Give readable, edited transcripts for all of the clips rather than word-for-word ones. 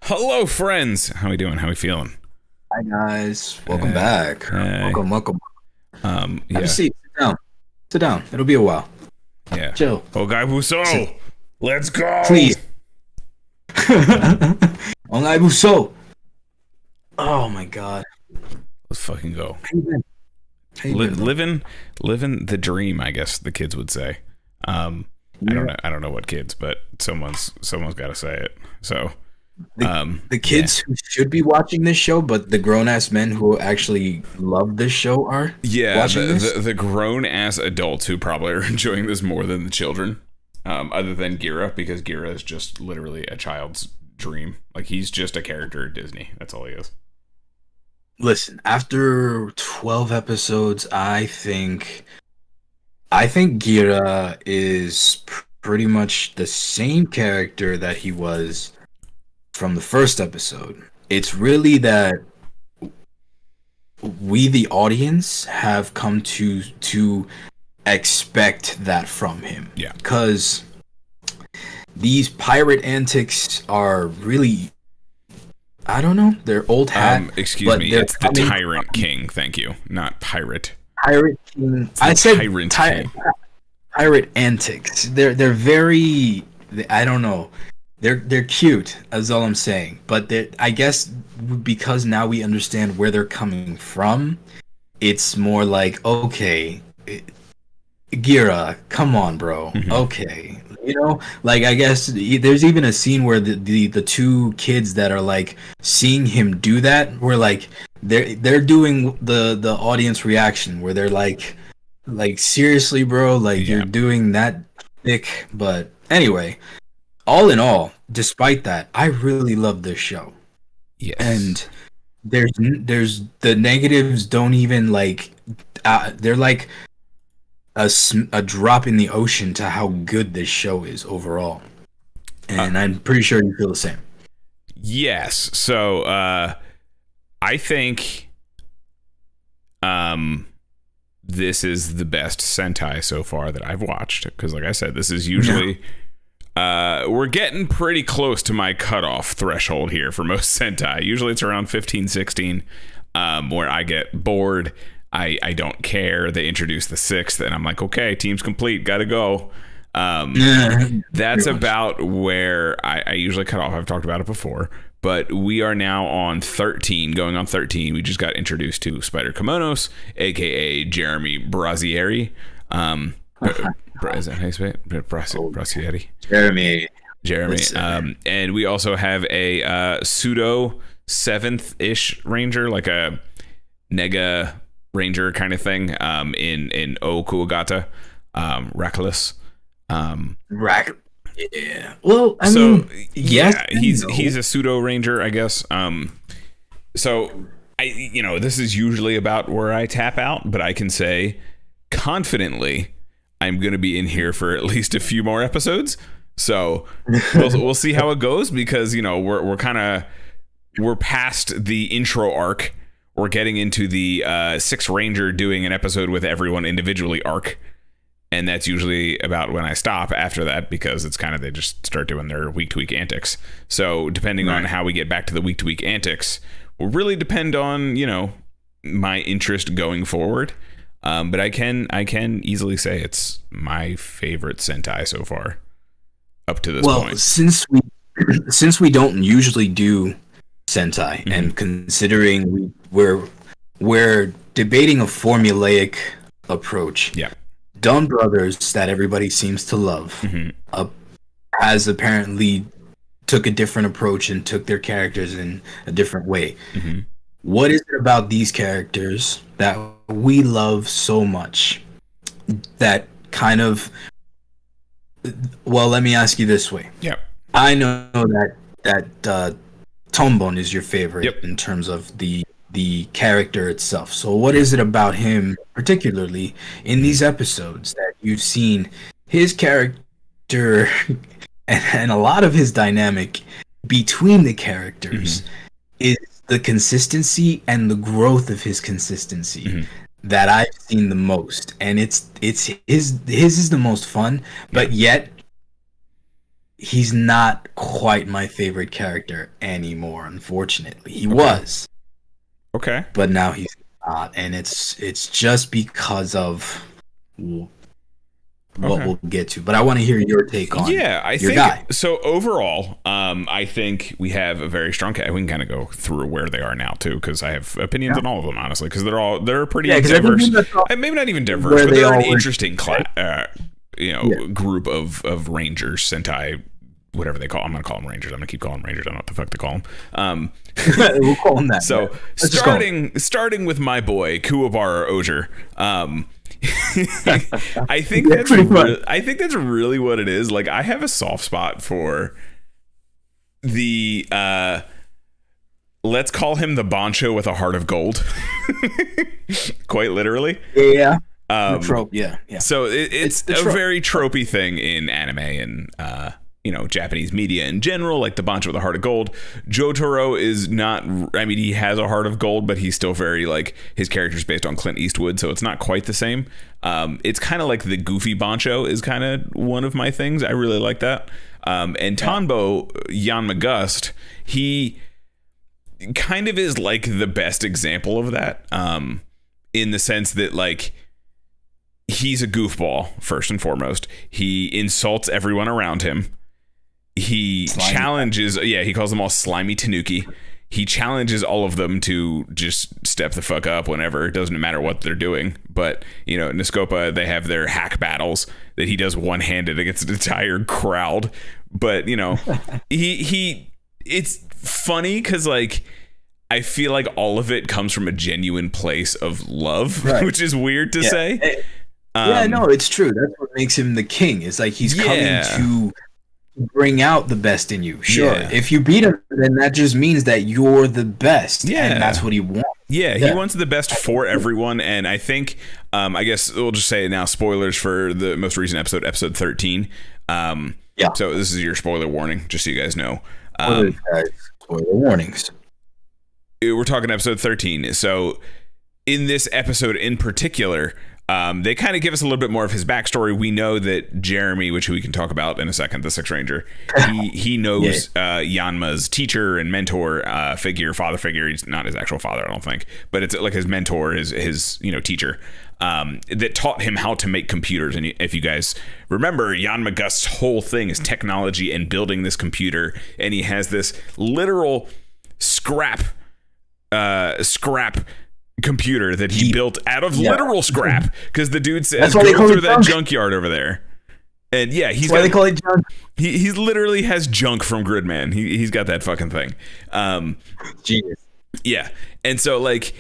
Hello, friends. How we doing? How we feeling? Hi, guys. Welcome back. Hey. Welcome. Yeah. Have a seat. Sit down. It'll be a while. Yeah. Chill. Ogai Buso. Let's go. Please. Ogai Buso. Oh my God. Let's fucking go. How you been? Living the dream, I guess the kids would say. I don't know what kids, but someone's got to say it. So. The kids who should be watching this show, but the grown-ass men who actually love this show are watching this? The grown-ass adults who probably are enjoying this more than the children, other than Gira, because Gira is just literally a child's dream. Like, he's just a character at Disney. That's all he is. Listen, after 12 episodes, I think Gira is pretty much the same character that he was from the first episode. It's really that we, the audience, have come to expect that from him. Yeah. Because these pirate antics are really, I don't know, they're old hat. Excuse me, it's the Tyrant King, thank you, not pirate. Pirate King. I said pirate antics. They're very, I don't know. They're cute, that's all I'm saying. But I guess because now we understand where they're coming from, it's more like, okay, Gira, come on, bro. Mm-hmm. Okay. You know, like, I guess there's even a scene where the two kids that are like seeing him do that, where like they're doing the audience reaction where they're like seriously, bro, like you're doing that thick. But anyway, all in all, despite that, I really love this show. Yes. And there's the negatives don't even like they're like a drop in the ocean to how good this show is overall. And I'm pretty sure you feel the same. Yes. So I think this is the best Sentai so far that I've watched, because like I said, this is usually we're getting pretty close to my cutoff threshold here for most Sentai. Usually it's around 15, 16, where I get bored. I don't care. They introduce the 6th, and I'm like, okay, team's complete, gotta go. That's about where I usually cut off. I've talked about it before, but we are now on 13, going on 13. We just got introduced to Spider Kimonos, aka Jeremy Brazieri. Is that how you say it? Brazieri. Jeremy. And we also have a pseudo 7th-ish ranger, like a Nega ranger kind of thing in OhKuwagata, Reckless. Yeah. Well, I mean, yes, he's a pseudo ranger, I guess. So this is usually about where I tap out, but I can say confidently I'm going to be in here for at least a few more episodes. So we'll see how it goes, because we're past the intro arc. We're getting into the Six Ranger doing an episode with everyone individually arc. And that's usually about when I stop after that, because it's kind of, they just start doing their week-to-week antics. So depending on how we get back to the week-to-week antics will really depend on, my interest going forward. But I can easily say it's my favorite Sentai so far up to this point. Well, since we don't usually do Sentai, and considering we're debating a formulaic approach. Yeah. Dawn Brothers, that everybody seems to love, has apparently took a different approach and took their characters in a different way. What is it about these characters that we love so much that kind of... Well, let me ask you this way. Yeah. I know that Tombon is your favorite in terms of the character itself. So what is it about him, particularly in these episodes, that you've seen his character and a lot of his dynamic between the characters is the consistency and the growth of his consistency that I've seen the most. And it's his is the most fun, but yet he's not quite my favorite character anymore, unfortunately. He was. Okay. But now he's not, and it's just because of what we'll get to. But I want to hear your take on your guy. So overall, I think we have a very strong cast. We can kind of go through where they are now too, because I have opinions on all of them, honestly, because they're pretty diverse. Maybe not even diverse, but they're an interesting group of Rangers, Sentai, whatever they call them. I'm going to call them Rangers. I'm going to keep calling them Rangers. I don't know what the fuck to call them. We'll call them that. So starting with my boy KingOhger. I think that's really what it is. Like, I have a soft spot for the let's call him the Bancho with a heart of gold. Quite literally. Yeah. Trope. Yeah. So it's a very tropey thing in anime and Japanese media in general, like the Bancho with a heart of gold. Jotaro is not, he has a heart of gold, but he's still very, like, his character's based on Clint Eastwood, so it's not quite the same. It's kind of like the goofy Bancho is kind of one of my things. I really like that. And Tonbo, Jan Magust, he kind of is like the best example of that, in the sense that, like, he's a goofball, first and foremost. He insults everyone around him. He challenges, he calls them all slimy tanuki. He challenges all of them to just step the fuck up whenever. It doesn't matter what they're doing. But, in Niscopa, they have their hack battles that he does one-handed against an entire crowd. But, it's funny because, like, I feel like all of it comes from a genuine place of love, which is weird to say. No, it's true. That's what makes him the king. It's like he's coming to bring out the best in you. Sure. If you beat him, then that just means that you're the best. And that's what he wants. He wants the best for everyone. And I think, I guess we'll just say now, spoilers for the most recent episode 13. So this is your spoiler warning, just so you guys know. Spoiler warnings. We're talking episode 13. So in this episode in particular, they kind of give us a little bit more of his backstory. We know that Jeremy, which we can talk about in a second, the Sixth Ranger, he knows Yanma's teacher and mentor father figure. He's not his actual father, I don't think, but it's like his mentor, his teacher, that taught him how to make computers. And if you guys remember, Yanma Gust's whole thing is technology and building this computer, and he has this literal scrap computer that he built out of literal scrap, because the dude says go through that junkyard over there, and he's why they call it junk. He literally has junk from Gridman. He's got that fucking thing. Genius. And so, like,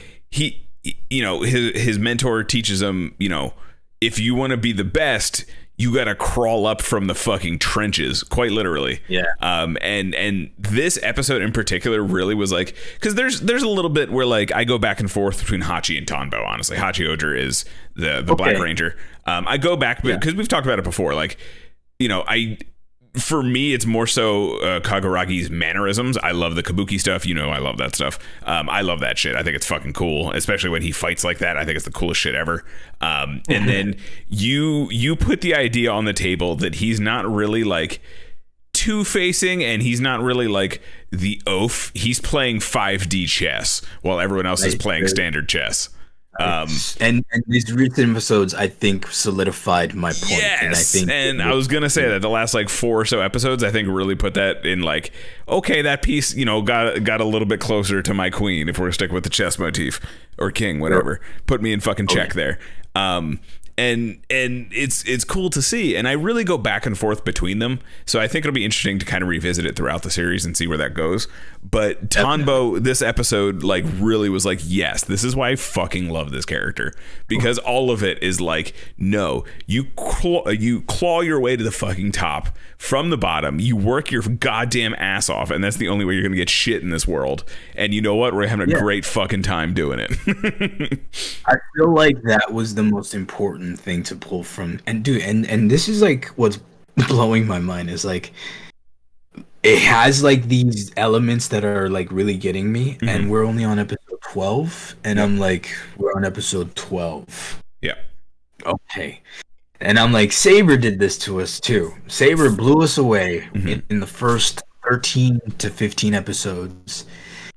you know, his mentor teaches him, you know, if you want to be the best, you got to crawl up from the fucking trenches, quite literally. Yeah. And this episode in particular really was like, because there's a little bit where like I go back and forth between Hachi and Tonbo. Honestly, KingOhger is the Black Ranger. I go back because we've talked about it before. Like, you know, for me, it's more so Kaguragi's mannerisms. I love the kabuki stuff. You know, I love that stuff. I love that shit. I think it's fucking cool, especially when he fights like that. I think it's the coolest shit ever. And then you put the idea on the table that he's not really like two-facing, and he's not really like the oaf. He's playing 5D chess while everyone else is playing standard chess. And these recent episodes, I think, solidified my point. Yes, and I was gonna say that the last like 4 or so episodes, I think, really put that in like, okay, that piece, you know, got a little bit closer to my queen. If we're sticking with the chess motif or king, whatever, put me in fucking check there. And it's cool to see, and I really go back and forth between them, so I think it'll be interesting to kind of revisit it throughout the series and see where that goes. But Tonbo, this episode, like, really was like, yes, this is why I fucking love this character, because all of it is like, no, you claw your way to the fucking top from the bottom, you work your goddamn ass off, and that's the only way you're gonna get shit in this world. And you know what, we're having a great fucking time doing it. I feel like that was the most important thing to pull from, and dude, and this is like what's blowing my mind is like, it has like these elements that are like really getting me, and we're only on episode 12, and I'm like, we're on episode 12. Yeah. Okay. And I'm like, Saber did this to us too. Saber blew us away in the first 13 to 15 episodes.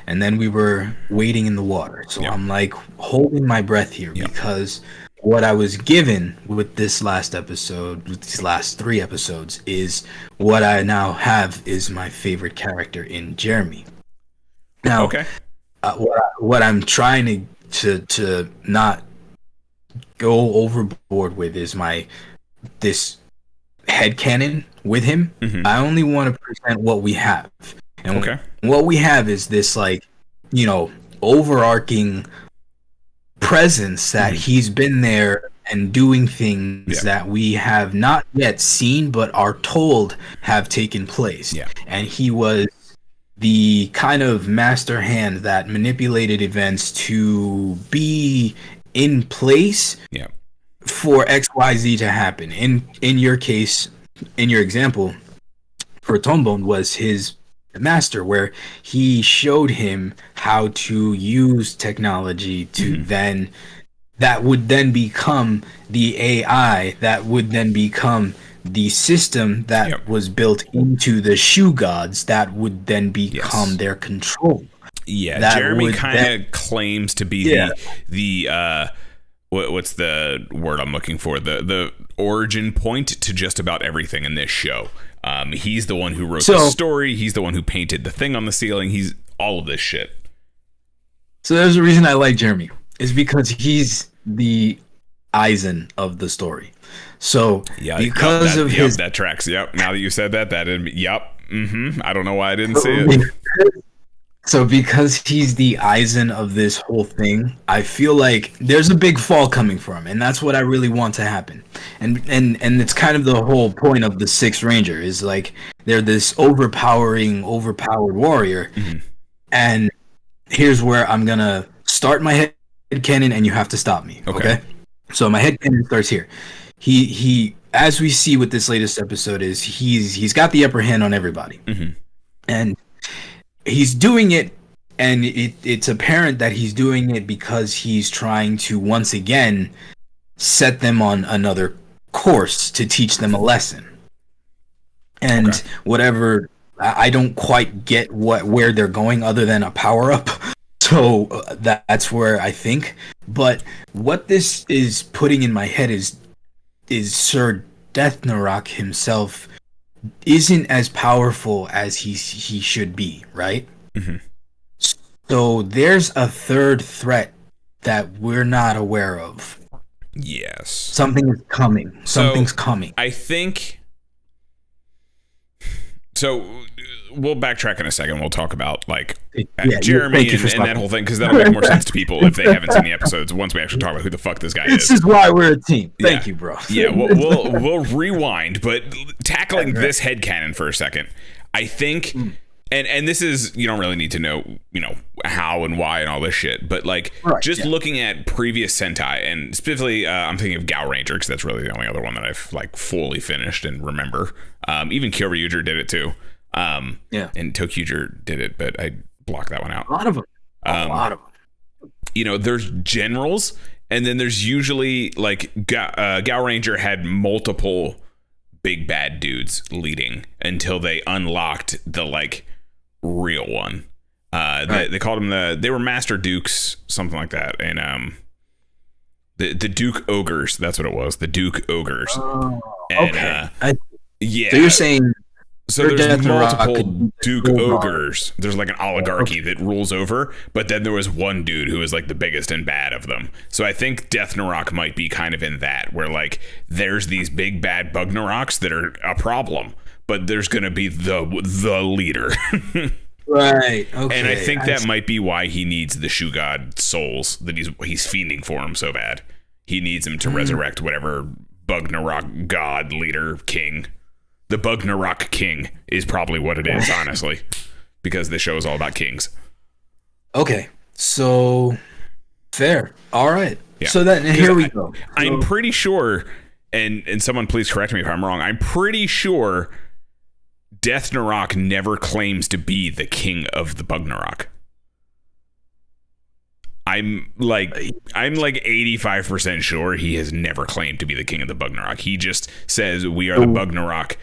And then we were waiting in the water. So I'm like holding my breath here because what I was given with this last episode, with these last 3 episodes, is what I now have is my favorite character in Jeremy. Now, what I'm trying to not go overboard with is this headcanon with him. I only want to present what we have. And what we have is this, like, you know, overarching presence that he's been there and doing things that we have not yet seen but are told have taken place. And he was the kind of master hand that manipulated events to be in place for XYZ to happen. In your case, in your example, for Tombone was his master, where he showed him how to use technology to then, that would then become the AI, that would then become the system that was built into the shoe gods, that would then become their control. Jeremy kind of claims to be the what's the word I'm looking for? The origin point to just about everything in this show. He's the one who wrote the story. He's the one who painted the thing on the ceiling. He's all of this shit. So there's a reason I like Jeremy, is because he's the Eisen of the story. So because of his that tracks. Now that you said that I don't know why I didn't see it. So because he's the Eisen of this whole thing, I feel like there's a big fall coming for him, and that's what I really want to happen. And it's kind of the whole point of the Sixth Ranger, is like they're this overpowered warrior. And here's where I'm gonna start my head canon, and you have to stop me. Okay? So my head canon starts here. He as we see with this latest episode, is he's got the upper hand on everybody. And he's doing it, and it's apparent that he's doing it because he's trying to once again set them on another course to teach them a lesson. And whatever, I don't quite get where they're going other than a power up. So that's where I think. But what this is putting in my head is Sir Deathnarok himself isn't as powerful as he should be, right? So there's a third threat that we're not aware of. Yes. Something is coming. Something's coming. I think So we'll backtrack in a second. We'll talk about like Jeremy and that whole thing, because that'll make more sense to people if they haven't seen the episodes. Once we actually talk about who the fuck this guy is. This is why we're a team. Thank you, bro. Yeah, we'll rewind, but tackling this headcanon for a second, I think. And this is, you don't really need to know, how and why and all this shit. But like looking at previous Sentai, and specifically, I'm thinking of Gao Ranger, because that's really the only other one that I've like fully finished and remember. Even KingOhger did it too. And Tokudon did it, but I blocked that one out. A lot of them. There's generals, and then there's usually like Gao Ranger had multiple big bad dudes leading until they unlocked the like real one. They called them they were Master Dukes, something like that, and the Duke Ogres, that's what it was, the Duke Ogres. And so you're saying there's multiple Duke Ogres. There's like an oligarchy that rules over, but then there was one dude who was like the biggest and bad of them. So I think Death Narok might be kind of in that, where like there's these big bad bug Naroks that are a problem, but there's going to be the leader. Right. Okay. And I think that might be why he needs the Shoe God souls, that he's fiending for him so bad. He needs him to resurrect whatever bug Narok god leader king. The bug Narok king is probably what it is, honestly, because this show is all about kings. Okay. So fair. All right. Yeah. So then here we go. I'm pretty sure, and someone please correct me if I'm wrong, I'm pretty sure Death Narok never claims to be the king of the bug Narok. I'm like 85% sure he has never claimed to be the king of the bug Narok. He just says we are the bug Narok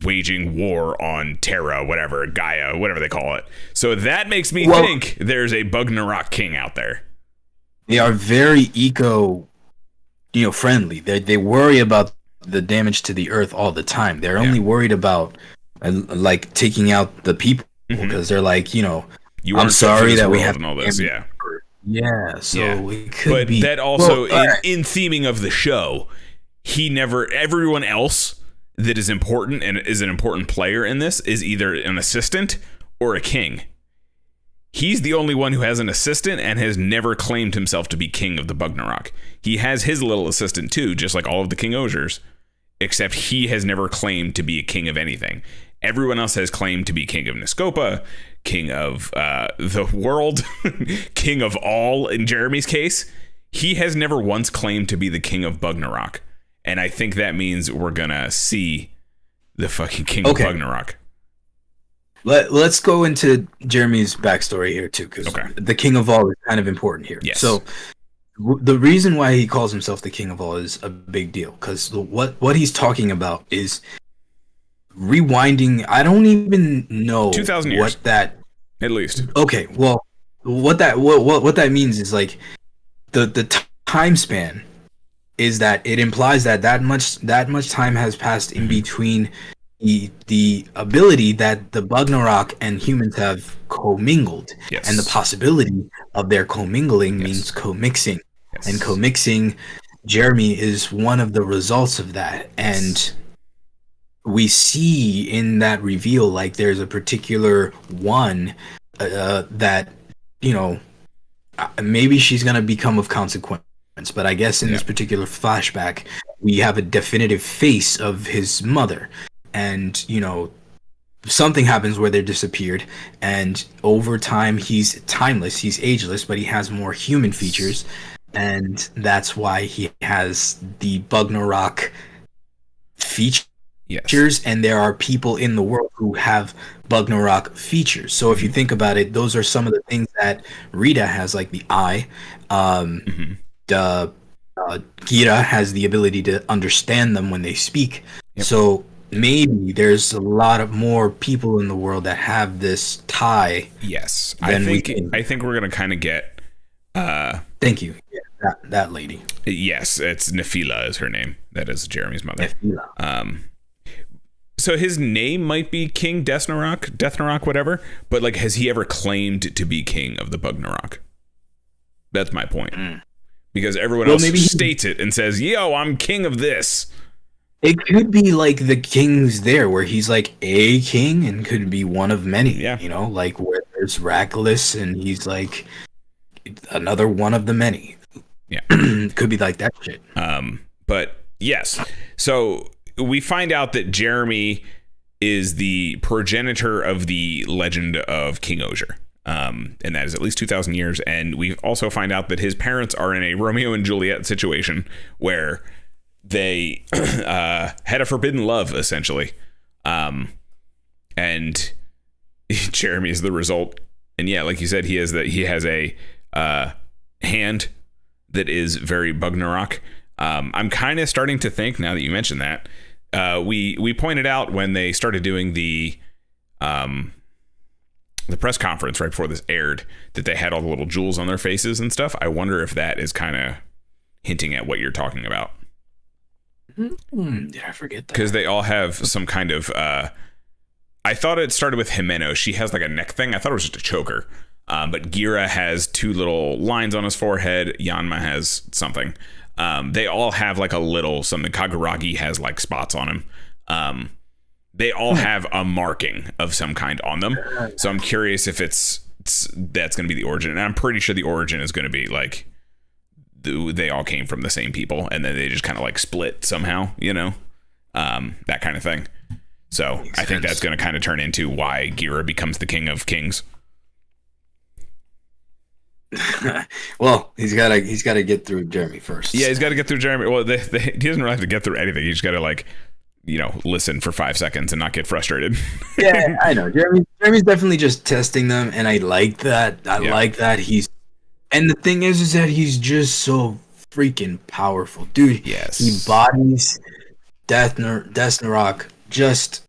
waging war on Terra, whatever, Gaia, whatever they call it. So that makes me think there's a bug Narok king out there. They are very friendly. They worry about the damage to the earth all the time. They're only worried about like taking out the people, because they're like, I'm sorry that we have all this. So it could be. But that also, in theming of the show, everyone else that is important and is an important player in this is either an assistant or a king. He's the only one who has an assistant and has never claimed himself to be king of the bug Narok. He has his little assistant too, just like all of the KingOhgers, except he has never claimed to be a king of anything. Everyone else has claimed to be king of Niscopa, king of the world, king of all in Jeremy's case. He has never once claimed to be the king of bug Narok. And I think that means we're going to see the fucking king of bug Narok. Let's go into Jeremy's backstory here too, because the king of all is kind of important here. Yes. So the reason why he calls himself the king of all is a big deal, because what he's talking about is rewinding. I don't even know 2,000 years. What that at least. Okay, well, what that means is like the time span is that it implies that much time has passed in between the ability that the bug Narok and humans have commingled, and the possibility of their commingling means co-mixing, and co-mixing, Jeremy is one of the results of that. And we see in that reveal, like, there's a particular one that, maybe she's gonna become of consequence, but I guess in this particular flashback we have a definitive face of his mother. And, something happens where they're disappeared. And over time, he's timeless, he's ageless, but he has more human features. And that's why he has the bug Narok features. And there are people in the world who have bug Narok features. So if you think about it, those are some of the things that Rita has, like the eye. Gira has the ability to understand them when they speak. So maybe there's a lot of more people in the world that have this tie. Yes, I think we're gonna kind of get. Thank you. Yeah, that lady. Yes, it's Nephila is her name. That is Jeremy's mother. Nephila. So his name might be King Death Narok, whatever. But like, has he ever claimed to be king of the bug Narok? That's my point. Because everyone else states it and says, "Yo, I'm king of this." It could be like the kings there, where he's like a king and could be one of many. Yeah. You know, like where there's Rackless and he's like another one of the many. Yeah. Could be like that shit. But yes. So we find out that Jeremy is the progenitor of the legend of KingOhger. And that is at least 2,000 years. And we also find out that his parents are in a Romeo and Juliet situation where they had a forbidden love, essentially. And Jeremy is the result. And yeah, like you said, he has a hand that is very Bugnarok. I'm kind of starting to think, now that you mentioned that, we pointed out when they started doing the press conference right before this aired that they had all the little jewels on their faces and stuff. I wonder if that is kind of hinting at what you're talking about. Did I forget that? Because they all have some kind of I thought it started with Jimeno. She has like a neck thing. I thought it was just a choker. But Gira has two little lines on his forehead. Yanma has something. They all have like a little something. Kaguragi has like spots on him. They all have a marking of some kind on them. So I'm curious if that's going to be the origin. And I'm pretty sure the origin is going to be like they all came from the same people and then they just kind of like split somehow, you know, that kind of thing. So I think that's going to kind of turn into why Gira becomes the king of kings. Well, he's got to get through Jeremy first. Yeah, he's got to get through Jeremy. Well, he doesn't really have to get through anything. He's got to like, you know, listen for 5 seconds and not get frustrated. Yeah, I know. Jeremy's definitely just testing them, and I like that. I like that and the thing is that he's just so freaking powerful, dude. Yes, he bodies Desnarok just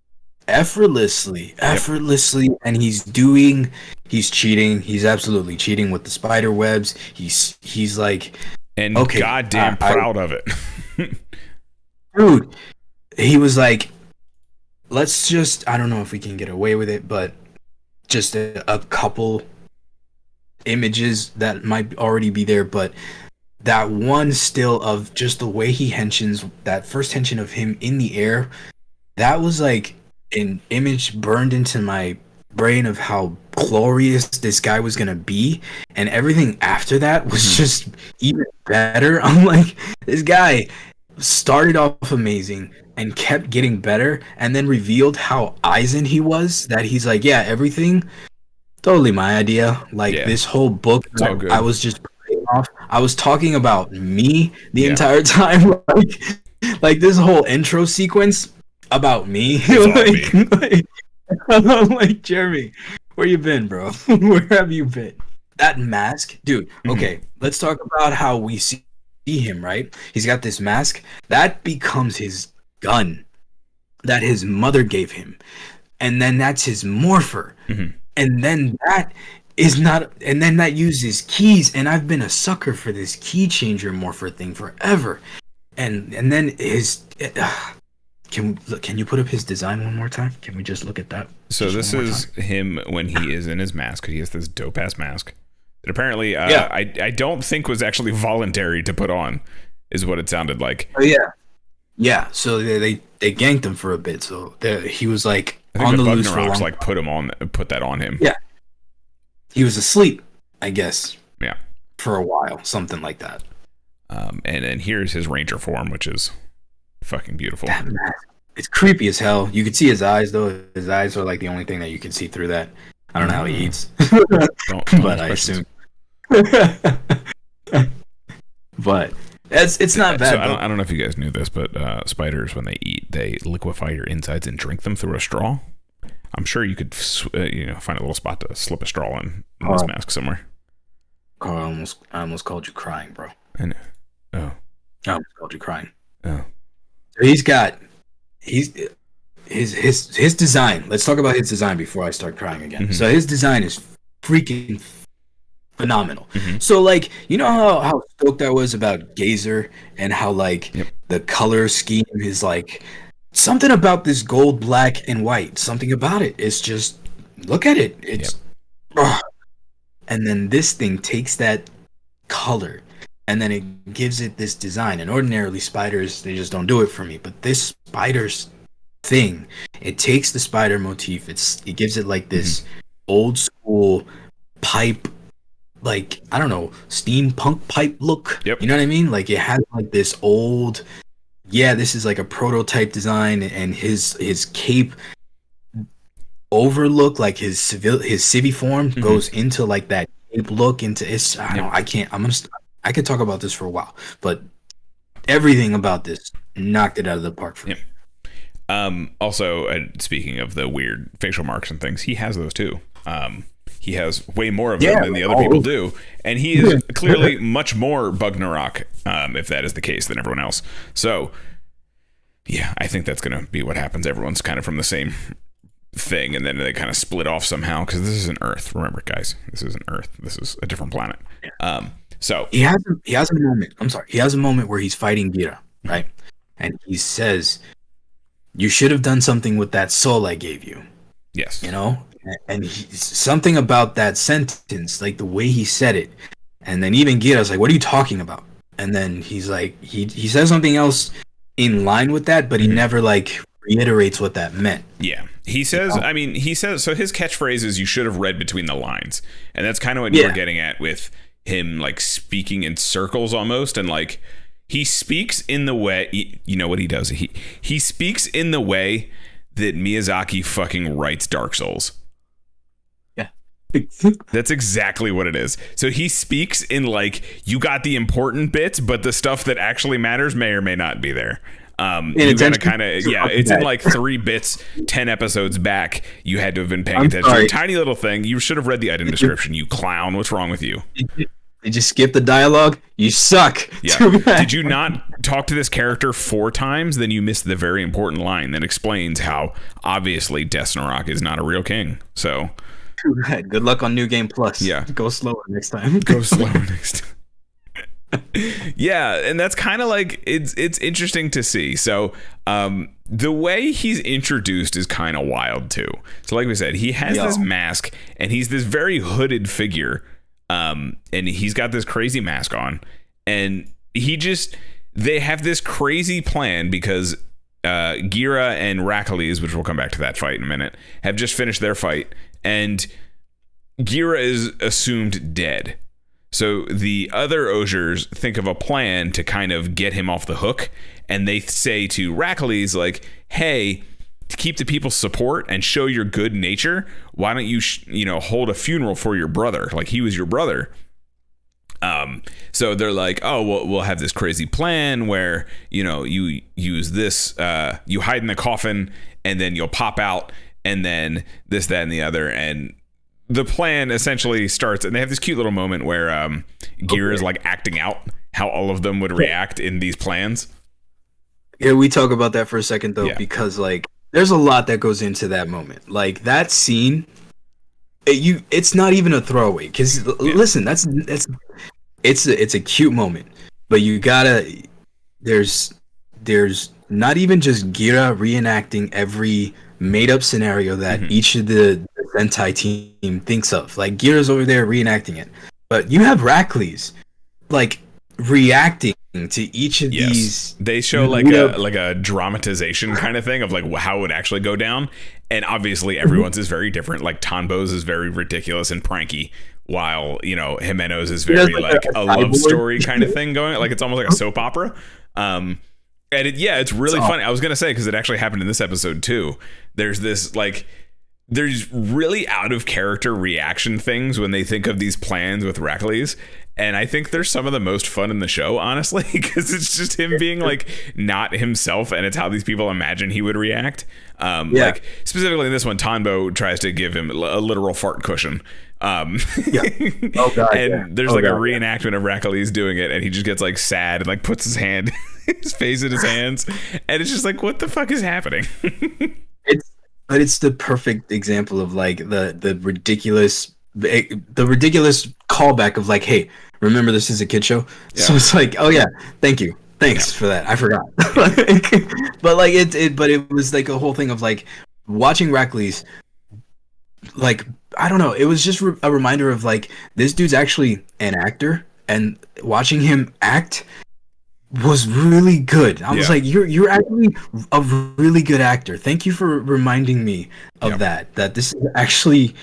effortlessly, and he's cheating. He's absolutely cheating with the spider webs. He's like, and okay, goddamn proud of it, dude. He was like, let's just, I don't know if we can get away with it, but just a couple images that might already be there, but that one still of just the way he henshins, that first henshin of him in the air, that was like an image burned into my brain of how glorious this guy was going to be, and everything after that was just even better. I'm like, this guy started off amazing and kept getting better, and then revealed how Aizen he was, that he's like, yeah, everything totally my idea, like this whole book I was just playing off, I was talking about me the entire time, like this whole intro sequence about me. I'm like, Jeremy, where you been, bro? Where have you been? That mask, dude. Okay, let's talk about how we see him, right? He's got this mask that becomes his gun that his mother gave him, and then that's his morpher, and then that is not, and then that uses keys, and I've been a sucker for this key changer morpher thing forever, and then his can you put up his design one more time? Can we just look at that? So this is him when he is in his mask. He has this dope ass mask that apparently I don't think was actually voluntary to put on, is what it sounded like. Oh yeah. So they ganked him for a bit. So he was like on the loose for a long time. Like put that on him. Yeah. He was asleep, I guess. Yeah. For a while, something like that. And then here's his ranger form, which is fucking beautiful. That mask, it's creepy as hell. You can see his eyes though. His eyes are like the only thing that you can see through that. I don't know how he eats, but I assume. But it's not bad. So I don't know if you guys knew this, but spiders, when they eat, they liquefy your insides and drink them through a straw. I'm sure you could find a little spot to slip a straw in this mask somewhere. Carl, I almost called you crying, bro. I know. Oh. I almost called you crying. Oh. So his design. Let's talk about his design before I start crying again. So his design is freaking phenomenal. So like, you know how stoked I was about Gazer and how like the color scheme is like something about this gold, black, and white. Something about it. It's just, look at it. It's and then this thing takes that color and then it gives it this design. And ordinarily spiders, they just don't do it for me. But this spider's thing, it takes the spider motif, it gives it like this old school pipe, like, I don't know, steampunk pipe look. Yep. You know what I mean? Like, it has like this old, this is like a prototype design, and his cape overlook, like his civvy form goes into like that cape look into it's I could talk about this for a while, but everything about this knocked it out of the park for me. Also, speaking of the weird facial marks and things, he has those too. He has way more of them than the other people do, and he is clearly much more Bugnarok, if that is the case, than everyone else. So, yeah, I think that's going to be what happens. Everyone's kind of from the same thing, and then they kind of split off somehow, because this isn't Earth. Remember, guys, this isn't Earth. This is a different planet. So he has a moment. I'm sorry. He has a moment where he's fighting Gira, right? And he says, "You should have done something with that soul I gave you." Yes. You know, and something about that sentence, like the way he said it, and then even Gira's like, "What are you talking about?" And then he's like, he says something else in line with that, but he never like reiterates what that meant. Yeah. He says, so his catchphrase is, "You should have read between the lines." And that's kind of what you were getting at with him, like speaking in circles almost. And like, he speaks in the way, you know what he does? He speaks in the way that Miyazaki fucking writes Dark Souls. Yeah. That's exactly what it is. So he speaks in like, you got the important bits, but the stuff that actually matters may or may not be there. You gotta kind of, it's in like 3 bits 10 episodes back. You had to have been paying attention. Sorry. Tiny little thing. You should have read the item description, you clown. What's wrong with you? Did you skip the dialogue? You suck. Yeah. Did you not talk to this character 4 times? Then you missed the very important line that explains how obviously Desnarok is not a real king. So good luck on New Game Plus. Yeah. Go slower next time. Go slower next time. Yeah, and that's kind of like, it's interesting to see. So the way he's introduced is kind of wild too. So like we said, he has this mask, and he's this very hooded figure, and he's got this crazy mask on, and they have this crazy plan because Gira and Rakales, which we'll come back to that fight in a minute, have just finished their fight, and Gira is assumed dead. So the other Ohgers think of a plan to kind of get him off the hook, and they say to Rakales, like, "Hey, to keep the people's support and show your good nature, why don't you hold a funeral for your brother? Like, he was your brother." So they're like, "Oh, well, we'll have this crazy plan where you use this, you hide in the coffin, and then you'll pop out, and then this, that, and the other." And the plan essentially starts, and they have this cute little moment where Gira is like acting out how all of them would react in these plans. Yeah, we talk about that for a second though, because like there's a lot that goes into that moment. Like that scene, it's not even a throwaway. Because listen, it's a cute moment, but you gotta there's not even just Gira reenacting every made up scenario that each of the Sentai team thinks of. Like Gira's over there reenacting it, but you have Rakales like reacting to each of these. They show like a dramatization kind of thing of like how it would actually go down, and obviously everyone's is very different. Like Tanbo's is very ridiculous and pranky, while Himeno's is very like a love story kind of thing going. Like it's almost like a soap opera. And it's really funny. I was gonna say, because it actually happened in this episode too. There's this like, there's really out of character reaction things when they think of these plans with Rakales, and I think they're some of the most fun in the show, honestly, because it's just him being like not himself, and it's how these people imagine he would react. Like specifically in this one, Tanbo tries to give him a literal fart cushion. And there's a reenactment of Rakales doing it, and he just gets like sad and like puts his face in his hands, and it's just like, what the fuck is happening? But it's the perfect example of like the ridiculous callback of like, hey, remember this is a kid show? So it's like, oh yeah, thanks for that, I forgot. But it was like a whole thing of like watching Rakales, like, I don't know, it was just a reminder of like, this dude's actually an actor, and watching him act was really good. I was like, you're actually a really good actor. Thank you for reminding me of that this is actually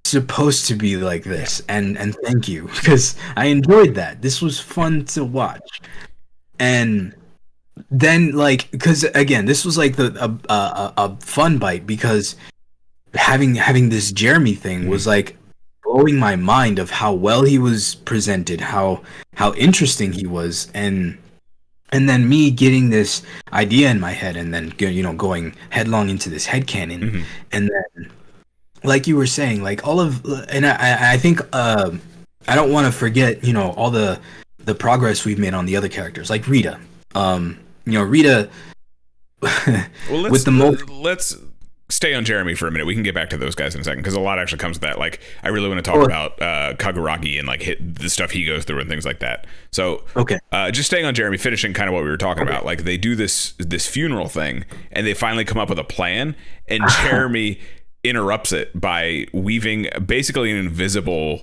supposed to be like this, and thank you, because I enjoyed that. This was fun to watch. And then, like, because again, this was like a fun bite, because having this Jeremy thing was like blowing my mind of how well he was presented, how interesting he was, and then me getting this idea in my head, and then going headlong into this headcanon, and then, like you were saying, like all of, and I think I don't want to forget all the progress we've made on the other characters, like Rita. Rita. Well, let's stay on Jeremy for a minute. We can get back to those guys in a second, because a lot actually comes with that. Like, I really want to talk about Kaguragi and like the stuff he goes through and things like that. So just staying on Jeremy, finishing kind of what we were talking about. Like, they do this funeral thing, and they finally come up with a plan, and Jeremy interrupts it by weaving basically an invisible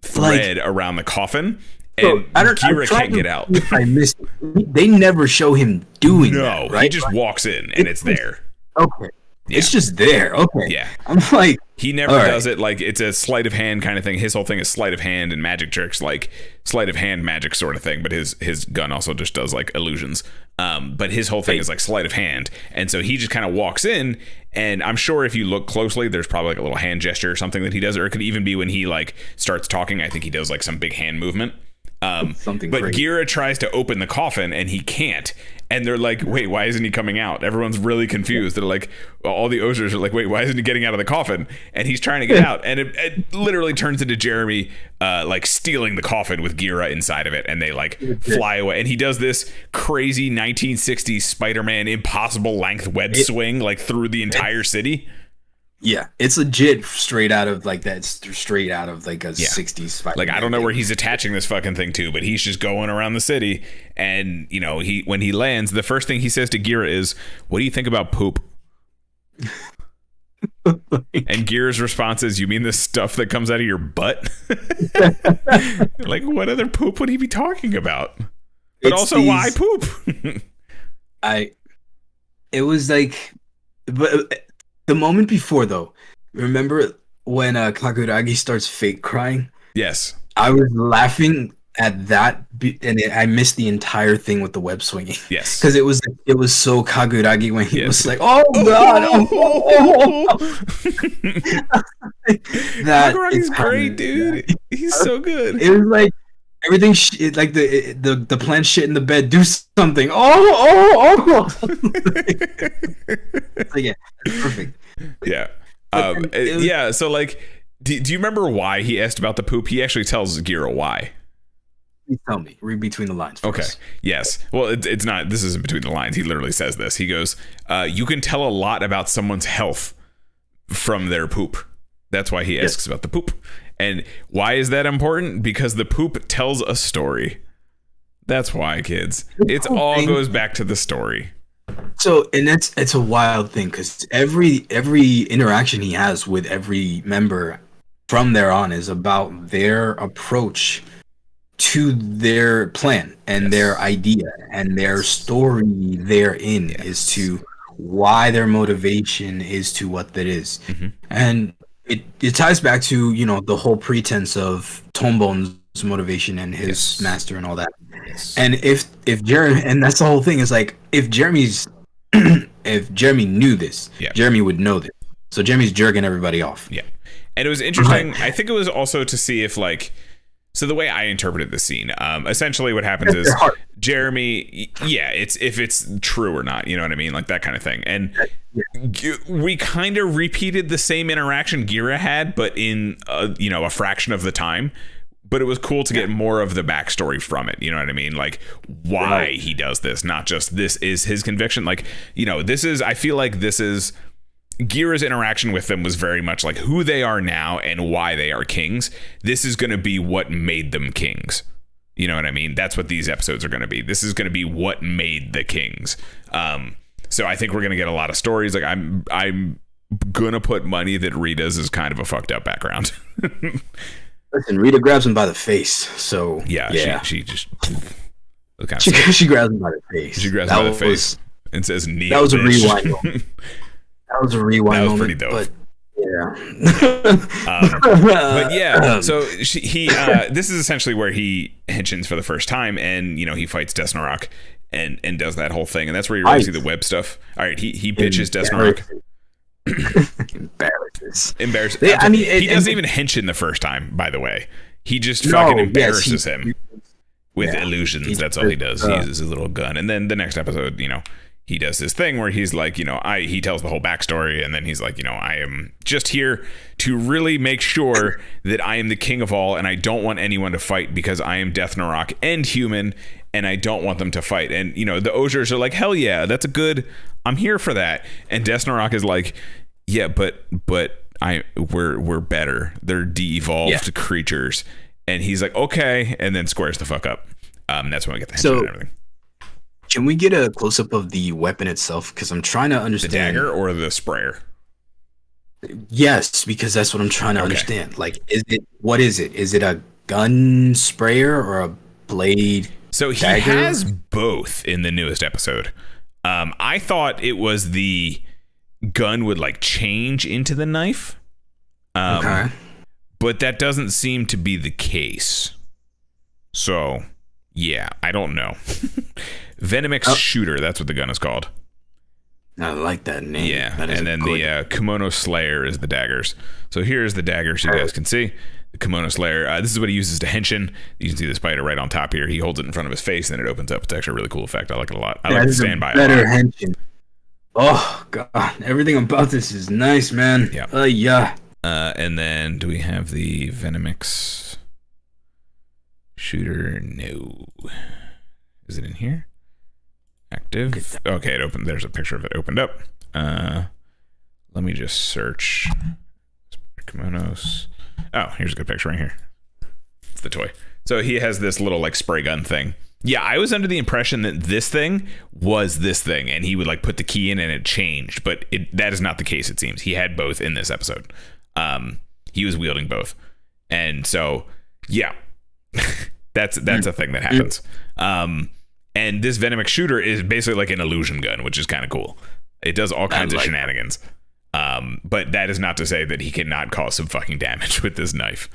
thread around the coffin. And Gira can't get out. I missed. They never show him doing that, right? He just walks in and it's there. Okay. Yeah. It's just there. Okay. Yeah. I'm like, he never does it. Like, it's a sleight of hand kind of thing. His whole thing is sleight of hand and magic tricks, like sleight of hand magic sort of thing. But his gun also just does like illusions. But his whole thing is like sleight of hand. And so he just kind of walks in, and I'm sure if you look closely, there's probably like a little hand gesture or something that he does, or it could even be when he like starts talking. I think he does like some big hand movement. But Gira tries to open the coffin and he can't, and they're like, wait, why isn't he coming out? Everyone's really confused. They're like, all the Ohgers are like, wait, why isn't he getting out of the coffin? And he's trying to get out, and it literally turns into Jeremy like stealing the coffin with Gira inside of it, and they like fly away. And he does this crazy 1960s Spider-Man impossible length web swing like through the entire city. Yeah, it's legit straight out of like that. Straight out of like a 60s Spider-Man. Like, I don't know where he's attaching this fucking thing to, but he's just going around the city, and when he lands, the first thing he says to Gira is, "What do you think about poop?" And Gira's response is, "You mean the stuff that comes out of your butt?" Like, what other poop would he be talking about? But it's also, why poop? It was like, but. The moment before, though, remember when Kaguragi starts fake crying? Yes. I was laughing at that, and I missed the entire thing with the web swinging. Yes. Because it was so Kaguragi when he was like, "Oh God!" Kaguragi's great, dude. He's so good. It was like everything, like the plant shit in the bed. Do something. Oh. So yeah, perfect. Yeah. So like, do you remember why he asked about the poop? He actually tells Gira why. Please tell me. Read between the lines. Okay. Yes. Well, it's not. This isn't between the lines. He literally says this. He goes, "You can tell a lot about someone's health from their poop." That's why he asks about the poop. And why is that important? Because the poop tells a story. That's why, kids. It all goes back to the story. So, and it's a wild thing, because every interaction he has with every member from there on is about their approach to their plan and their idea, and their story therein is to why their motivation is to what that is. And it ties back to the whole pretense of Tombone's motivation and his master and all that. And if Jeremy, and that's the whole thing, is like, if Jeremy knew this, Jeremy would know this. So Jeremy's jerking everybody off. Yeah. And it was interesting. I think it was also to see if, like, so the way I interpreted the scene, essentially what happens is Jeremy, it's if it's true or not, you know what I mean? Like that kind of thing. And we kind of repeated the same interaction Gira had, but in, a fraction of the time. But it was cool to get more of the backstory from it. You know what I mean? Like why he does this, not just this is his conviction. Like, I feel like this is Gira's interaction with them was very much like who they are now and why they are kings. This is going to be what made them kings. You know what I mean? That's what these episodes are going to be. This is going to be what made the kings. So I think we're going to get a lot of stories. Like I'm going to put money that Rita's is kind of a fucked up background. Listen, Rita grabs him by the face. So yeah. She just she grabs him by the face. She grabs him by the face and says, "Kneel." That was a rewind moment. That was a rewind moment. Pretty dope. But but yeah, so this is essentially where he henshins for the first time, and he fights Desnarock and does that whole thing, and that's where you really see the web stuff. All right, he bitches Desnarock. Embarrasses. Yeah, I mean, he doesn't even henshin the first time, by the way. He just fucking embarrasses him with illusions. That's all he does. He uses his little gun, and then the next episode, he does this thing where he's like, he tells the whole backstory, and then he's like, I am just here to really make sure that I am the king of all, and I don't want anyone to fight because I am Death Narok and human, and I don't want them to fight. And the OhSers are like, hell yeah, that's a good. I'm here for that. And Death Narok is like, yeah, but we're better. They're de-evolved creatures, and he's like, okay, and then squares the fuck up. That's when we get the henchman and everything. Can we get a close-up of the weapon itself? Because I'm trying to understand. The dagger or the sprayer? Yes, because that's what I'm trying to understand. Like, what is it? Is it a gun sprayer or a blade? So he has both in the newest episode. I thought it was the gun would like change into the knife. But that doesn't seem to be the case. So, yeah, I don't know. Venomix Shooter, that's what the gun is called. I like that name. Yeah, and then the Kimono Slayer is the daggers. So here's the daggers you guys can see. The Kimono Slayer, this is what he uses to henshin. You can see the spider right on top here. He holds it in front of his face, and then it opens up. It's actually a really cool effect. I like it a lot. I like the standby. Better henshin. Oh, God. Everything about this is nice, man. Yeah. Yeah. And then do we have the Venomix Shooter? No. Is it in here? Active. Okay, it opened. There's a picture of it opened up. Let me just search kimonos. Oh, here's a good picture right here. It's the toy. So he has this little like spray gun thing. Yeah, I was under the impression that this thing was this thing, and he would like put the key in and it changed, but that is not the case. It seems he had both in this episode. He was wielding both, and so yeah, that's a thing that happens. And this Venomix Shooter is basically like an illusion gun, which is kind of cool. It does all kinds of shenanigans. But that is not to say that he cannot cause some fucking damage with this knife.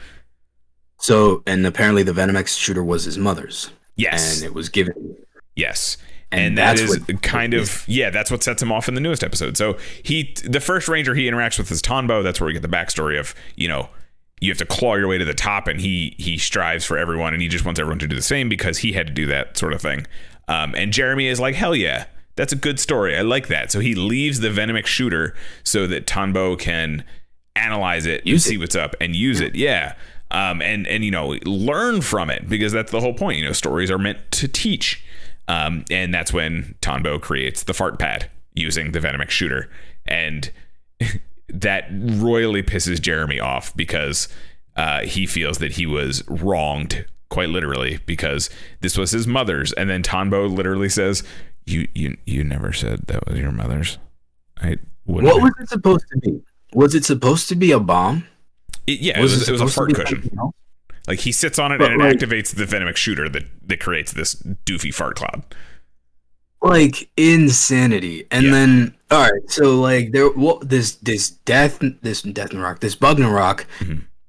So, and apparently the Venomix Shooter was his mother's. Yes. And it was given. Yes. And that is kind of, that's what sets him off in the newest episode. So the first ranger he interacts with is Tonbo. That's where we get the backstory of, you have to claw your way to the top, and he strives for everyone, and he just wants everyone to do the same because he had to do that sort of thing. And Jeremy is like, hell yeah, that's a good story. I like that. So he leaves the Venomix Shooter so that Tonbo can analyze it, see what's up, and use it. Yeah. And learn from it, because that's the whole point. Stories are meant to teach. And that's when Tonbo creates the fart pad using the Venomix Shooter. And that royally pisses Jeremy off because he feels that he was wronged, quite literally, because this was his mother's. And then Tonbo literally says, you never said that was your mother's. What was it supposed to be? Was it supposed to be a bomb? It was a fart cushion. Like, he sits on it, and it activates the Venomix Shooter that creates this doofy fart cloud. Like, insanity. And then, all right, so like this Bug Narok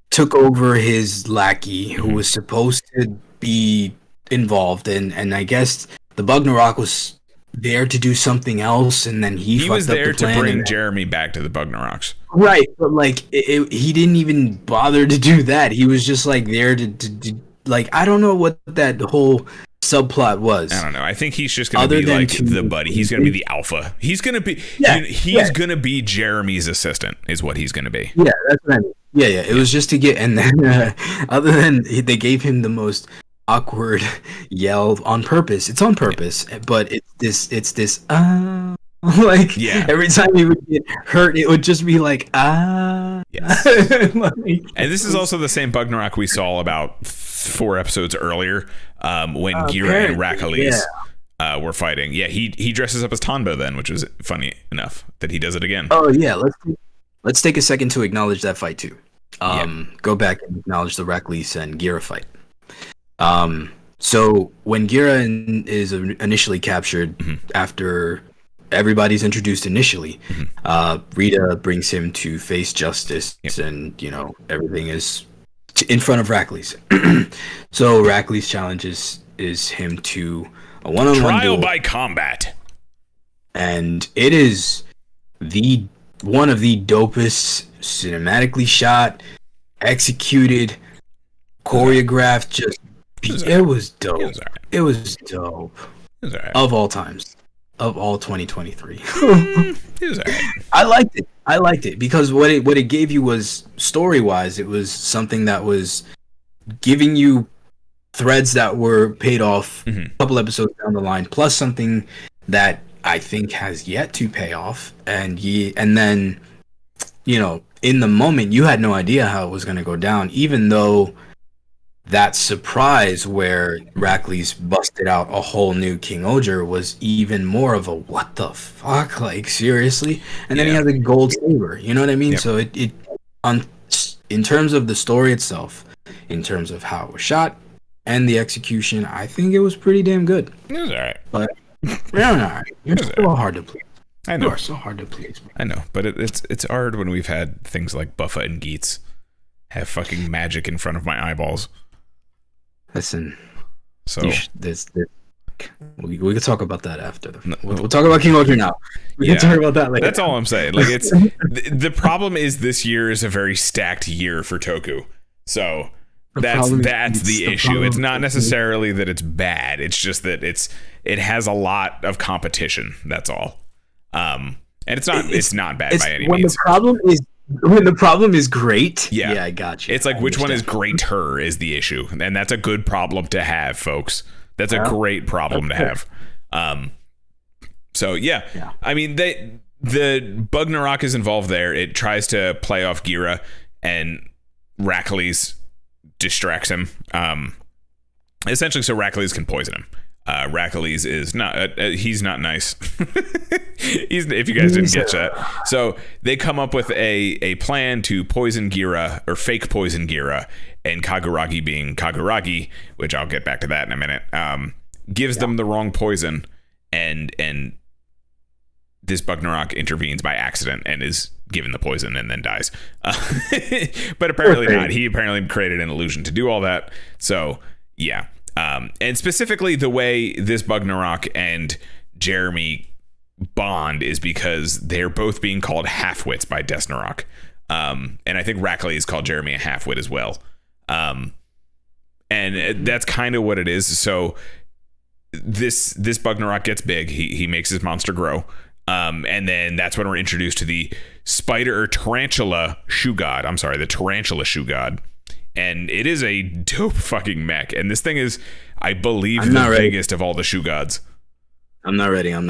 took over his lackey, who was supposed to be involved, and I guess the Bug Narok was there to do something else, and then he was there to bring Jeremy back to the Bug Naroks. Right, but like he didn't even bother to do that. He was just like there to like, I don't know what that whole subplot was. I don't know. I think he's just going to be like the buddy. He's going to be the alpha. He's going to be going to be Jeremy's assistant is what he's going to be. Yeah, that's what I mean. Yeah. It was just to get, and then other than they gave him the most awkward yell on purpose. It's on purpose, but it's this like, every time he would get hurt, it would just be like Yes. And this is also the same Bug Narok we saw about 4 episodes earlier, when Gira and Rakalis were fighting. Yeah, he dresses up as Tonbo then, which is funny enough that he does it again. Oh yeah, let's take a second to acknowledge that fight too. go back and acknowledge the Racklese and Gira fight. So when Gira is initially captured, after everybody's introduced initially, Rita brings him to face justice, and everything is in front of Racklese. So Racklese challenges is him to a one-on-one trial duel by combat, and it is one of the dopest, cinematically shot, executed, choreographed. It was dope. It was dope. Of all times, of all 2023. It was alright. I liked it because what it gave you was, story-wise, it was something that was giving you threads that were paid off a couple episodes down the line, plus something that I think has yet to pay off, and then in the moment you had no idea how it was going to go down, even though that surprise where Racklese busted out a whole new KingOhger was even more of a what the fuck, like seriously. And then he had the gold saber, you know what I mean? So it in terms of the story itself, in terms of how it was shot and the execution, I think it was pretty damn good. It was alright. But you're so hard to please. I know. You are so hard to please. I know, but it's hard when we've had things like Buffa and Geets have fucking magic in front of my eyeballs. Listen, so we can talk about that after. We'll talk about KingOhger now. We can talk about that later. That's all I'm saying. Like, it's the problem is this year is a very stacked year for Toku. So that's the issue. It's not necessarily that it's bad. It's just that it has a lot of competition. That's all. And it's not bad by any means. When the problem is great, I got you. It's like, which one is greater is the issue, and that's a good problem to have, folks. That's a great problem to have. So I mean, the Bugnarok is involved there. It tries to play off Gira, and Racklese distracts him. Essentially, so Racklese can poison him. Racklese is not he's not nice. If you guys didn't get that. So they come up with a plan to poison Gira, or fake poison Gira, and Kaguragi, being Kaguragi, which I'll get back to that in a minute, gives them the wrong poison, and this Bugnarok intervenes by accident and is given the poison and then dies. But apparently not. He apparently created an illusion to do all that. So yeah. And specifically, the way this Bugnarok and Jeremy bond is because they're both being called half-wits by Desnarok. And I think Racklese called Jeremy a half-wit as well. And that's kind of what it is. So this Bugnarok gets big. He makes his monster grow. And then that's when we're introduced to the tarantula shoe god. I'm sorry, the tarantula shoe god. And it is a dope fucking mech. And this thing is, I believe, the biggest of all the shoe gods. I'm not ready. Oh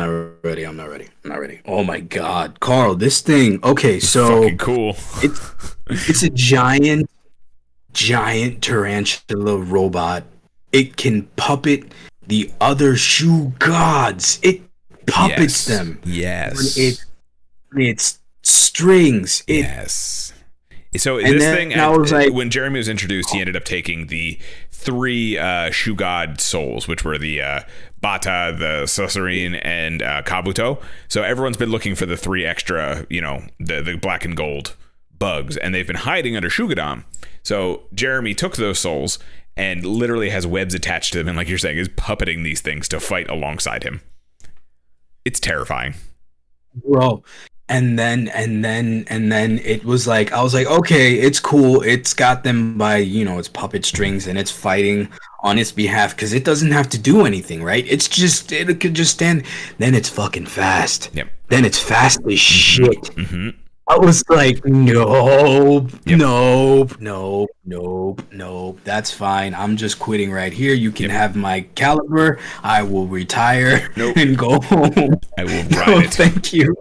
my god, Carl, this thing. Okay, so fucking cool. It's a giant tarantula robot. It can puppet the other shoe gods. It puppets them. Yes. It's strings. Yes. So this thing, when Jeremy was introduced, he ended up taking the 3 shoe god souls, which were the Bata, the Susurine, and Kabuto. So everyone's been looking for the 3 extra, the black and gold bugs, and they've been hiding under Shugadam. So Jeremy took those souls and literally has webs attached to them, and like you're saying, is puppeting these things to fight alongside him. It's terrifying, bro. And then it was like, I was like, okay, it's cool. It's got them by, its puppet strings, and it's fighting on its behalf because it doesn't have to do anything, right? It could just stand. Then it's fucking fast. Yep. Then it's fast as shit. Mm-hmm. I was like, nope. That's fine. I'm just quitting right here. You can have my caliber. I will retire and go home. I will ride it. Thank you.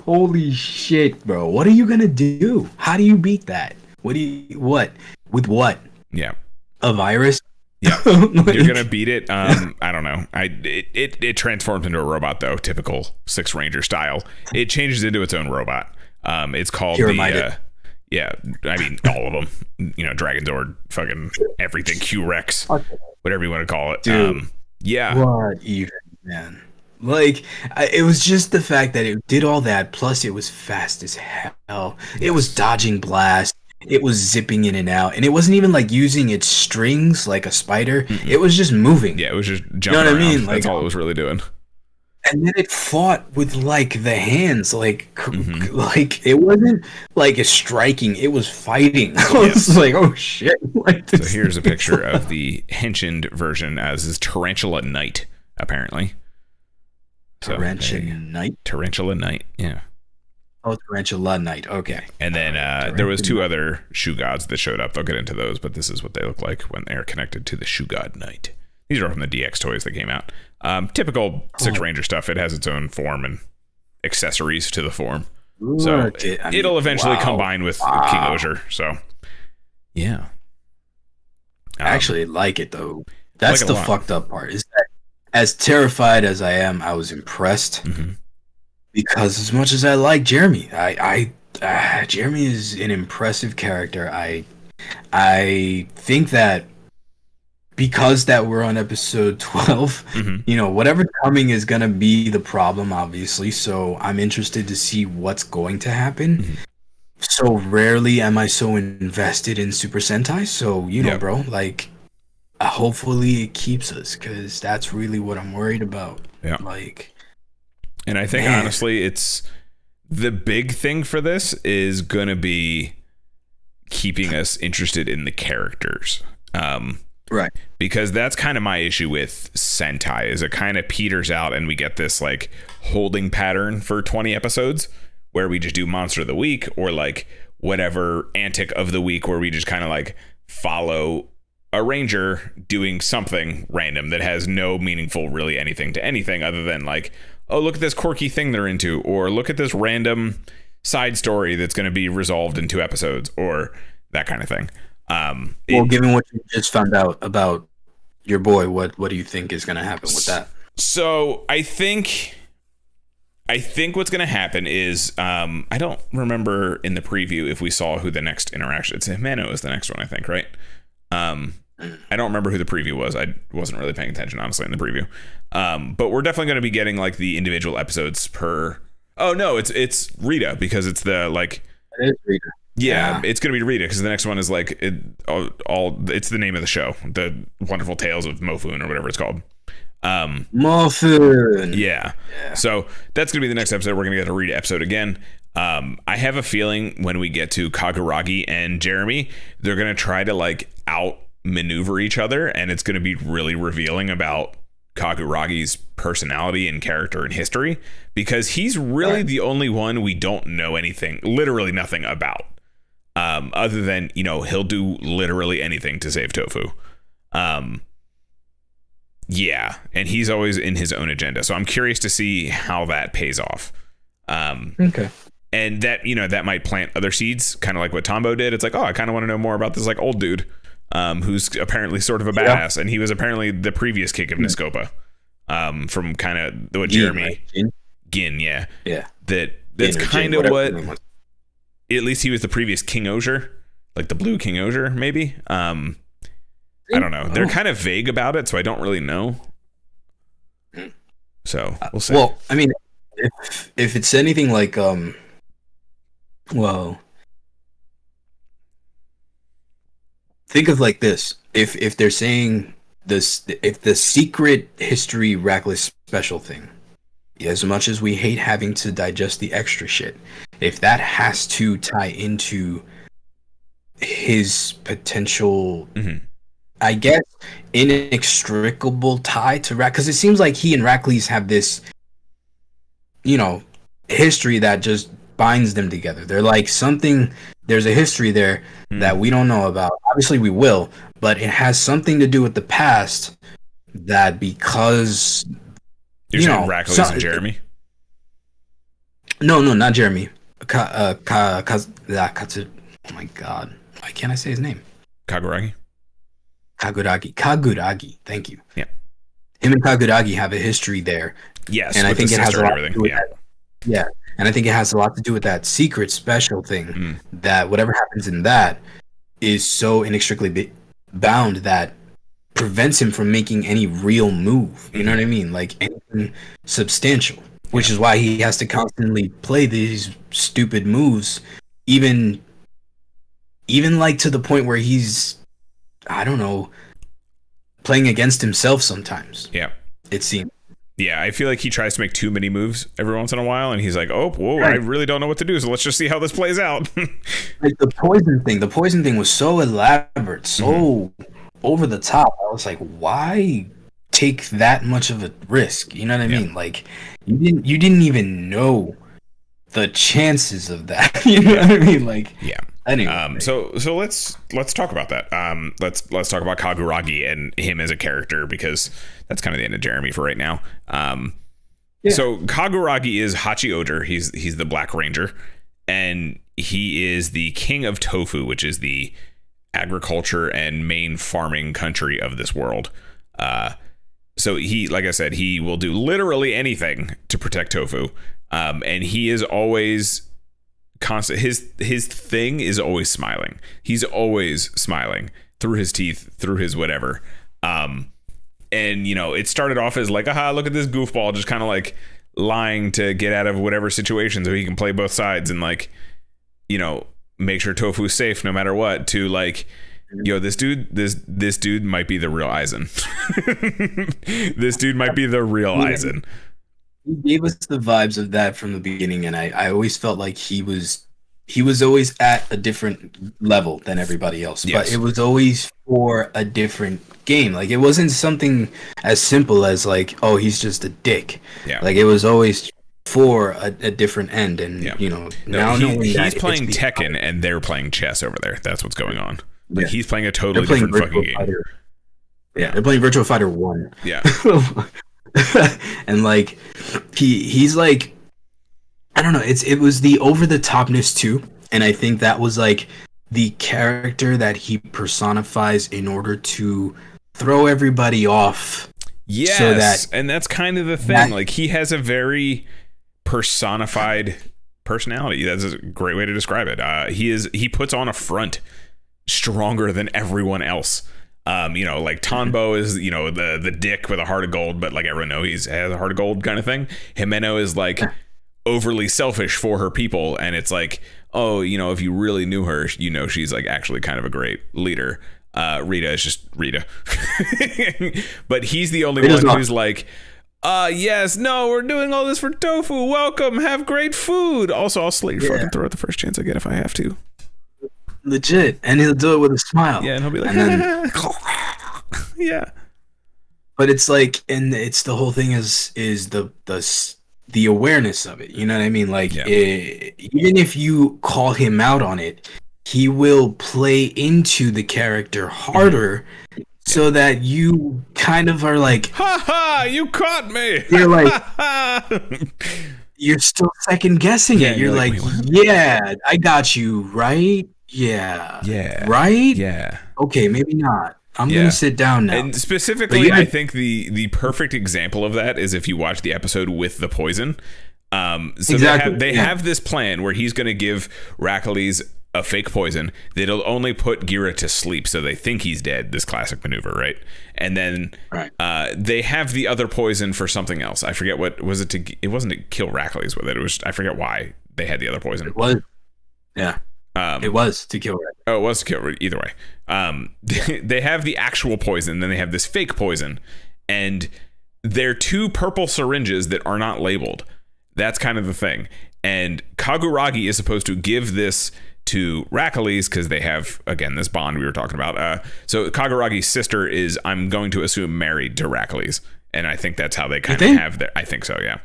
Holy shit, bro. What are you gonna do? How do you beat that? With what? Yeah. A virus? Yeah. You're gonna beat it. I don't know. It transforms into a robot though, typical Six Ranger style. It changes into its own robot. It's called yeah, I mean, all of them, Dragon Zord, fucking everything, Q-Rex, whatever you want to call it. Dude, yeah. What even, man? Like, it was just the fact that it did all that, plus it was fast as hell. It was dodging blasts. It was zipping in and out. And it wasn't even, like, using its strings like a spider. Mm-mm. It was just moving. Yeah, it was just jumping around. I mean? That's all it was really doing. And then it fought with, like, the hands. Like, like it wasn't, like, a striking. It was fighting. I was like, oh, shit. Like, so here's a picture of the henching version as is Tarantula Knight, apparently. Tarantula Knight? Tarantula Knight, yeah. Oh, Tarantula Knight, okay. And then there was 2 other Shoe Gods that showed up. They'll get into those, but this is what they look like when they're connected to the Shoe God Knight. These are from the DX toys that came out. Typical Six Ranger stuff. It has its own form and accessories to the form. So it'll eventually combine with KingOhger. So, yeah. I actually like it, though. That's the fucked up part. Is that as terrified as I am, I was impressed. Mm-hmm. Because as much as I like Jeremy, Jeremy is an impressive character. I think that because that we're on episode 12, whatever's coming is going to be the problem, obviously. So I'm interested to see what's going to happen. Mm-hmm. So rarely am I so invested in Super Sentai. So, bro, like, hopefully it keeps us, because that's really what I'm worried about. Yeah. Like, and I think, honestly, it's the big thing for this is going to be keeping us interested in the characters. Right. Because that's kind of my issue with Sentai, is it kind of peters out and we get this like holding pattern for 20 episodes where we just do Monster of the Week or like whatever antic of the week where we just kind of like follow a ranger doing something random that has no meaningful really anything to anything other than like, oh, look at this quirky thing they're into, or look at this random side story that's going to be resolved in 2 episodes, or that kind of thing. Given what you just found out about your boy, what do you think is going to happen with that? So I think what's going to happen is I don't remember in the preview if we saw who the next interaction. It's Himeno is the next one, I think, right? I don't remember who the preview was. I wasn't really paying attention, honestly, in the preview. But we're definitely going to be getting like the individual episodes per. Oh no, it's Rita, because it's the like. It is Rita. Yeah, it's going to be Rita, because the next one is like it's the name of the show, The Wonderful Tales of Mofun, or whatever it's called. Mofun. Yeah. So that's going to be the next episode. We're going to get a Rita episode again. I have a feeling when we get to Kaguragi and Jeremy, they're going to try to like outmaneuver each other, and it's going to be really revealing about Kaguragi's personality and character and history, because he's really the only one we don't know anything, literally nothing about. Other than, he'll do literally anything to save Tofu. Yeah, and he's always in his own agenda. So I'm curious to see how that pays off. Okay. And that, that might plant other seeds, kind of like what Tombo did. It's like, oh, I kind of want to know more about this like old dude who's apparently sort of a badass. And he was apparently the previous King of Niscopa from kind of what Jeremy... Gin, yeah. Yeah. That's kind of what... At least he was the previous KingOhger, like the blue KingOhger, maybe. I don't know. They're kind of vague about it, so I don't really know. So we'll see. Well, I mean, if it's anything like, think of like this: if they're saying this, if the secret history Rackless special thing, as much as we hate having to digest the extra shit, if that has to tie into his potential, I guess, inextricable tie to Rack, because it seems like he and Rackless have this, history that just binds them together. They're like something. There's a history there that we don't know about. Obviously, we will, but it has something to do with the past. That because you're saying Rackless and Jeremy. No, not Jeremy. Oh my god, why can't I say his name? Kaguragi. Thank you. Yeah. Him and Kaguragi have a history there. Yes, and I think it has a lot to do with that. Yeah, And I think it has a lot to do with that secret special thing that whatever happens in that is so inextricably bound that prevents him from making any real move. You know what I mean? Like anything substantial, which is why he has to constantly play these stupid moves, even like to the point where he's, I don't know, playing against himself sometimes. Yeah. It seems. Yeah, I feel like he tries to make too many moves every once in a while, and he's like, "Oh, whoa, right. I really don't know what to do, so let's just see how this plays out." Like the poison thing was so elaborate, so over the top. I was like, why take that much of a risk? You know what I mean? Like, you didn't even know the chances of that. You know what I mean? Like, yeah. Anyway, so let's talk about that. Let's talk about Kaguragi and him as a character, because that's kind of the end of Jeremy for right now. So Kaguragi is HachiOhger. He's the Black Ranger, and he is the king of Tofu, which is the agriculture and main farming country of this world. So he, like I said, he will do literally anything to protect Tofu, and he is always constant. His thing is always smiling. He's always smiling through his teeth, through his whatever. And it started off as like, aha, look at this goofball, just kind of like lying to get out of whatever situation so he can play both sides and like, make sure Tofu's safe no matter what, to like, this dude might be the real Aizen. This dude might be the real Aizen. He gave us the vibes of that from the beginning, and I always felt like he was always at a different level than everybody else. Yes. But it was always for a different game. Like, it wasn't something as simple as like, oh, he's just a dick. Yeah. Like, it was always for a different end, and now he's playing Tekken and they're playing chess over there. That's what's going on. Like, he's playing a totally different fucking game. Yeah, they're playing Virtua Fighter 1. Yeah. And like he's like, I don't know, it was the over the topness too, and I think that was like the character that he personifies in order to throw everybody off. Yes, so and that's kind of the thing. Like, he has a very personified personality. That's a great way to describe it. He puts on a front stronger than everyone else. Like Tanbo is, the dick with a heart of gold, but like everyone knows he has a heart of gold kind of thing. Himeno is like overly selfish for her people, and it's like, oh, if you really knew her, she's like actually kind of a great leader. Rita is just Rita. But he's the only one who's like, yes, no, we're doing all this for Tofu. Welcome, have great food. Also, I'll slit your fucking throat the first chance I get if I have to. Legit, and he'll do it with a smile. Yeah, and he'll be like, yeah. But it's like, and it's the whole thing is the awareness of it. You know what I mean? Like, even if you call him out on it, he will play into the character harder, so that you kind of are like, ha ha, you caught me. You're like, you're still second guessing it. You're like, yeah, I got you, right? Yeah. Right? Yeah. Okay, maybe not. I'm going to sit down now. And specifically, I think the perfect example of that is if you watch the episode with the poison. So exactly. They have this plan where he's going to give Rackley's a fake poison that'll only put Gira to sleep, so they think he's dead. This classic maneuver, right? And then they have the other poison for something else. I forget what was it. It wasn't to kill Rackley's with it. It was, I forget why they had the other poison. It was. Yeah. It was to kill Red. Oh, it was to kill Red. Either way. They have the actual poison, then they have this fake poison, and they're two purple syringes that are not labeled. That's kind of the thing. And Kaguragi is supposed to give this to Rackley's because they have, again, this bond we were talking about. So Kaguragi's sister is, I'm going to assume, married to Rackley's, and I think that's how they kind of have their. I think so, yeah.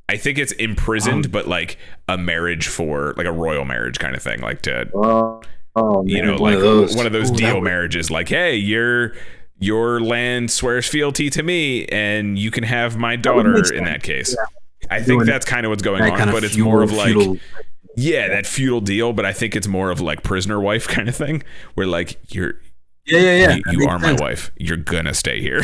I think it's imprisoned, but like a marriage for like a royal marriage kind of thing, like to, like one of those deal marriages. Like, hey, your land swears fealty to me, and you can have my daughter in that case. Yeah. I think that's kind of what's going on, but it's more of like, that feudal deal. But I think it's more of like prisoner wife kind of thing, where like you are my wife. You're gonna stay here.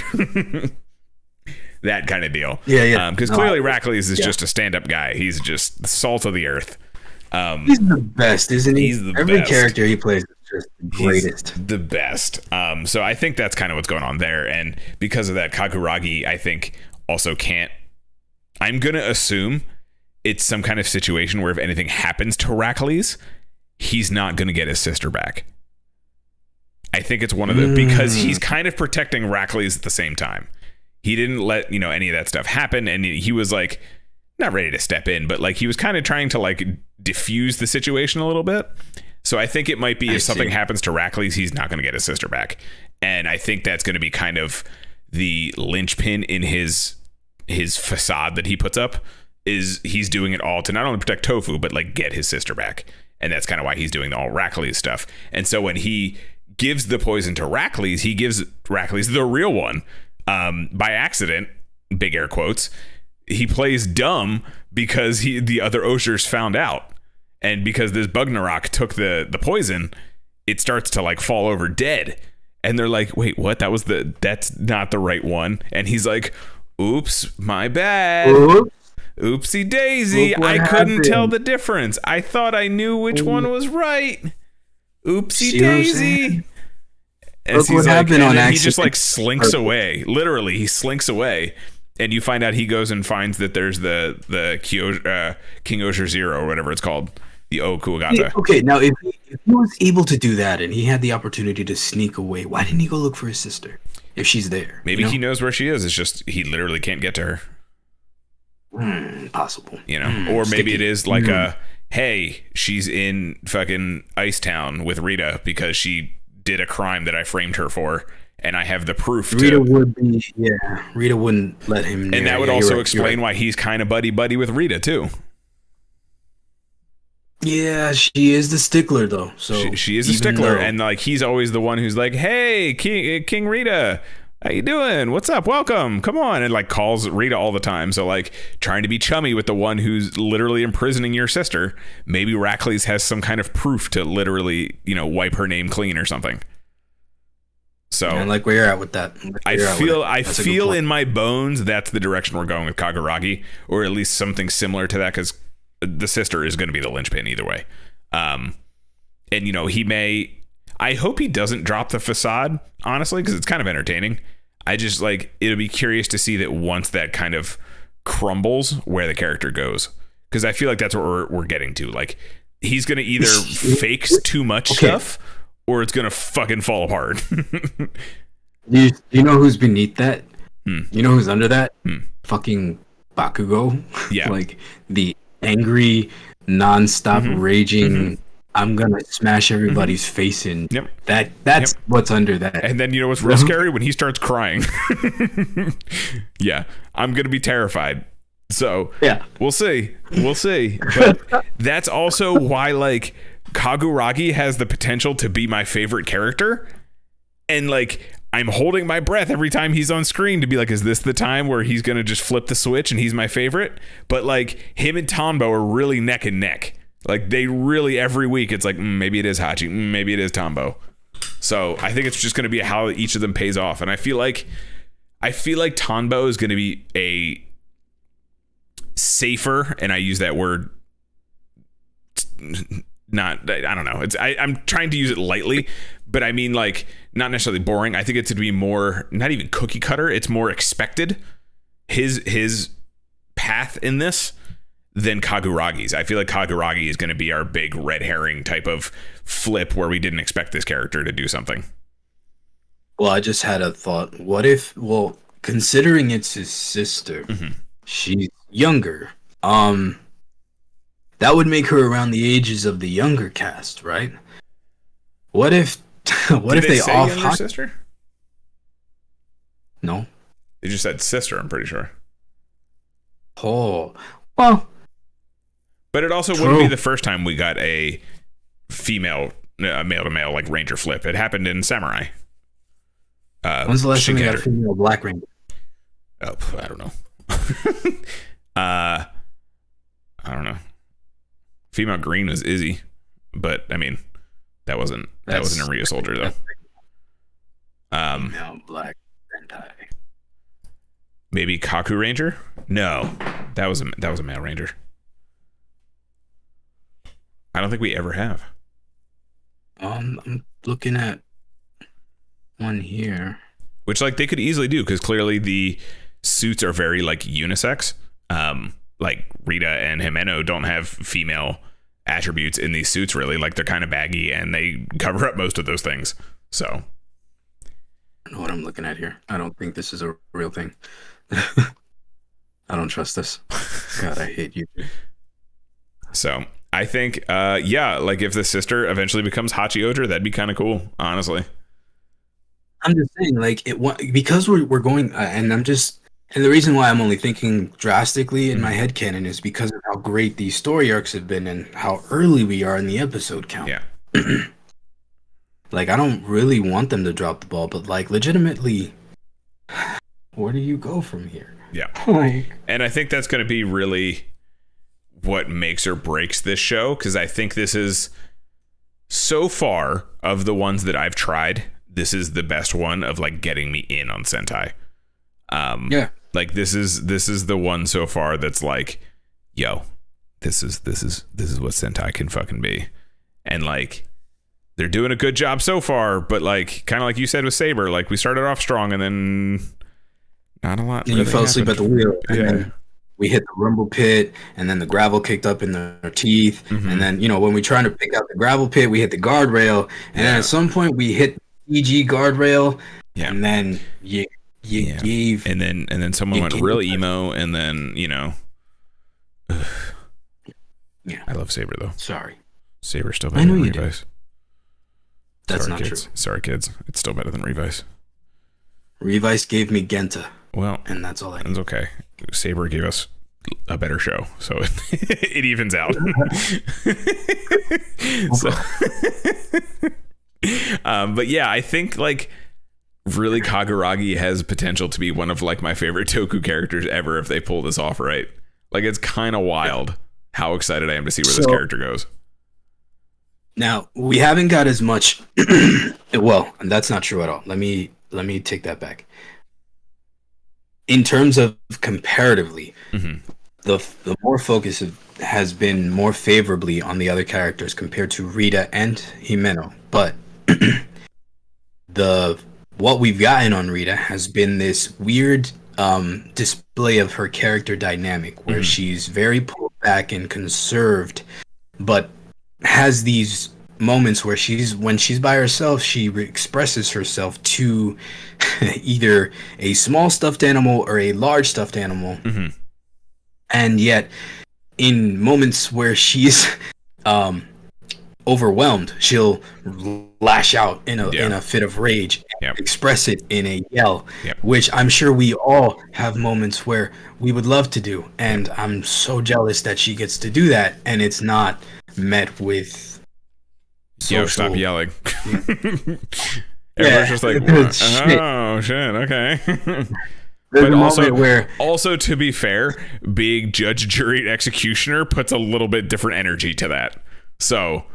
that kind of deal. Yeah. Because clearly Rackley's is just a stand-up guy. He's just the salt of the earth. He's the best, isn't he? Every best. Character he plays is just the greatest. He's the best. So I think that's kind of what's going on there. And because of that, Kaguragi, I think, also can't... I'm going to assume it's some kind of situation where if anything happens to Rackley's, he's not going to get his sister back. I think it's one of the... Because he's kind of protecting Rackley's at the same time. He didn't let, any of that stuff happen. And he was like... not ready to step in, but like he was kind of trying to like diffuse the situation a little bit. So I think it might be if something happens to Rackley's, he's not going to get his sister back. And I think that's going to be kind of the linchpin in his facade that he puts up, is he's doing it all to not only protect Tofu, but like get his sister back. And that's kind of why he's doing all Rackley's stuff. And so when he gives the poison to Rackley's, he gives Rackley's the real one by accident, big air quotes. He plays dumb because the other Oshers found out, and because this Bugnarok took the poison, it starts to like fall over dead, and they're like, wait, what? That's not the right one. And he's like, oops, my bad. Oopsie daisy. I couldn't tell the difference. I thought I knew which one was right. Oopsie daisy. As he's like, and he just like slinks away. Literally, he slinks away. And you find out he goes and finds that there's the KingOhger Zero or whatever it's called, the Okuagata. Okay, now if he was able to do that and he had the opportunity to sneak away, why didn't he go look for his sister if she's there? Maybe he knows where she is. It's just he literally can't get to her. Possible. Or maybe it is like hey, she's in fucking Ice Town with Rita because she did a crime that I framed her for. And I have the proof. Rita wouldn't let him. And that would also explain why he's kind of buddy with Rita too. Yeah, she is the stickler though. So she is a stickler, and like he's always the one who's like, "Hey, King Rita, how you doing? What's up? Welcome. Come on," and like calls Rita all the time. So like trying to be chummy with the one who's literally imprisoning your sister. Maybe Rackley's has some kind of proof to literally, wipe her name clean or something. So I like where you're at with that. I feel in my bones that's the direction we're going with Kaguragi, or at least something similar to that, because the sister is going to be the linchpin either way. And he may. I hope he doesn't drop the facade, honestly, because it's kind of entertaining. I just it'll be curious to see that once that kind of crumbles, where the character goes, because I feel like that's what we're getting to. Like he's going to either fake too much stuff, or it's gonna fucking fall apart. You know who's beneath that? You know who's under that? Fucking Bakugo. Yeah. Like the angry, non-stop raging, I'm gonna smash everybody's face in. Yep. That's what's under that. And then what's real scary? When he starts crying. Yeah. I'm gonna be terrified. So yeah. We'll see. But that's also why Kaguragi has the potential to be my favorite character, and I'm holding my breath every time he's on screen to be like, is this the time where he's gonna just flip the switch and he's my favorite? But him and Tanbo are really neck and neck. They really, every week it's maybe it is Hachi, maybe it is Tanbo. So I think it's just gonna be how each of them pays off, and I feel like Tanbo is gonna be a safer, and I use that word not, I don't know, I'm trying to use it lightly, but I mean not necessarily boring. I think it's to be more, not even cookie cutter, it's more expected, his path in this, than Kaguragi's. I feel like Kaguragi is going to be our big red herring type of flip where we didn't expect this character to do something. Well, I just had a thought. What if, considering it's his sister, she's younger, that would make her around the ages of the younger cast, right? What if they say younger sister? No. They just said sister, I'm pretty sure. Oh. Well. But it also wouldn't be the first time we got a male to male Ranger flip. It happened in Samurai. When's the last time we got a female Black Ranger? Oh, I don't know. I don't know. Female green was Izzy, but I mean, that wasn't a Ryu soldier though. Female black Sentai. Maybe Kaku Ranger? No, that was a male ranger. I don't think we ever have. I'm looking at one here. Which, like, they could easily do, because clearly the suits are very, like, unisex. Like, Rita and Himeno don't have female attributes in these suits, really. Like, they're kind of baggy, and they cover up most of those things. So. I don't know what I'm looking at here. I don't think this is a real thing. I don't trust this. God, I hate you. So, I think, like, if the sister eventually becomes HachiOhger, that'd be kind of cool, honestly. I'm just saying, like, because we're going, and the reason why I'm only thinking drastically in my headcanon is because of how great these story arcs have been and how early we are in the episode count. Yeah. Like, I don't really want them to drop the ball, but, like, legitimately, where do you go from here? Yeah. And I think that's going to be really what makes or breaks this show, because I think this is, so far, of the ones that I've tried, this is the best one of, like, getting me in on Sentai. Yeah. Like, this is the one so far that's like, yo, this is what Sentai can fucking be. And, like, they're doing a good job so far, but, like, kind of like you said with Saber, like, we started off strong and then not a lot. And you fell asleep at the wheel. And then we hit the rumble pit, and then the gravel kicked up in their teeth. Mm-hmm. And then, when we trying to pick out the gravel pit, we hit the guardrail. And then at some point we hit EG guardrail. Yeah. And then you gave. And then someone went real emo, and then, Yeah. I love Saber, though. Sorry. Saber's still better than Revice. Do. That's not kids. true. Sorry, kids. It's still better than Revice. Revice gave me Genta. Well, and that's all I need. It's okay. Saber gave us a better show, so it evens out. But yeah, I think, like, really Kaguragi has potential to be one of, like, my favorite Toku characters ever if they pull this off right. Like, it's kind of wild how excited I am to see where this character goes. Now, we haven't got as much. Well, that's not true at all. Let me take that back. In terms of comparatively, the more focus has been more favorably on the other characters compared to Rita and Himeno. But what we've gotten on Rita has been this weird display of her character dynamic, where she's very pulled back and conserved, but has these moments where when she's by herself, she expresses herself to either a small stuffed animal or a large stuffed animal. And yet, in moments where she's overwhelmed, she'll lash out in a fit of rage and express it in a yell, which I'm sure we all have moments where we would love to do. And I'm so jealous that she gets to do that, and it's not met with yo, stop yelling. Everyone's just like, oh shit, okay. But also, to be fair, being judge, jury, and executioner puts a little bit different energy to that. So,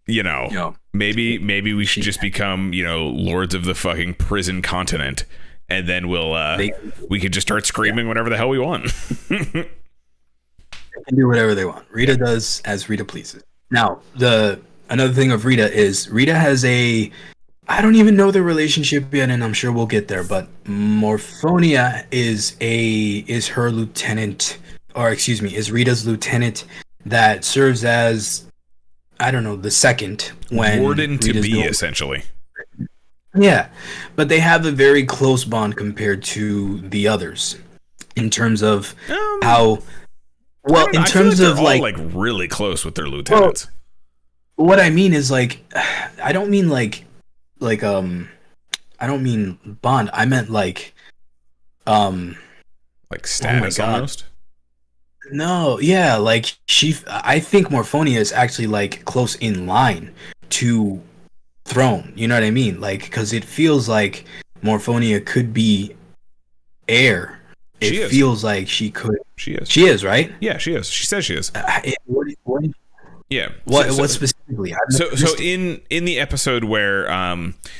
maybe we should just become, lords of the fucking prison continent, and then we could just start screaming whatever the hell we want. They can do whatever they want. Rita does as Rita pleases. Now, another thing of Rita is Rita has I don't even know the relationship yet, and I'm sure we'll get there, but Morphonia is her lieutenant, or excuse me, is Rita's lieutenant that serves as, I don't know, the second when warden to be, essentially. Yeah, but they have a very close bond compared to the others in terms of how well, in terms of all, like really close with their lieutenants. Well, what I mean is, like, I don't mean I don't mean bond. I meant like status almost. No, yeah, like I think Morphonia is actually like close in line to Throne. You know what I mean? Like, because it feels like Morphonia could be heir. It feels like she could. She is. She is, right? Yeah, she is. She says she is. Yeah. What specifically? So in the episode where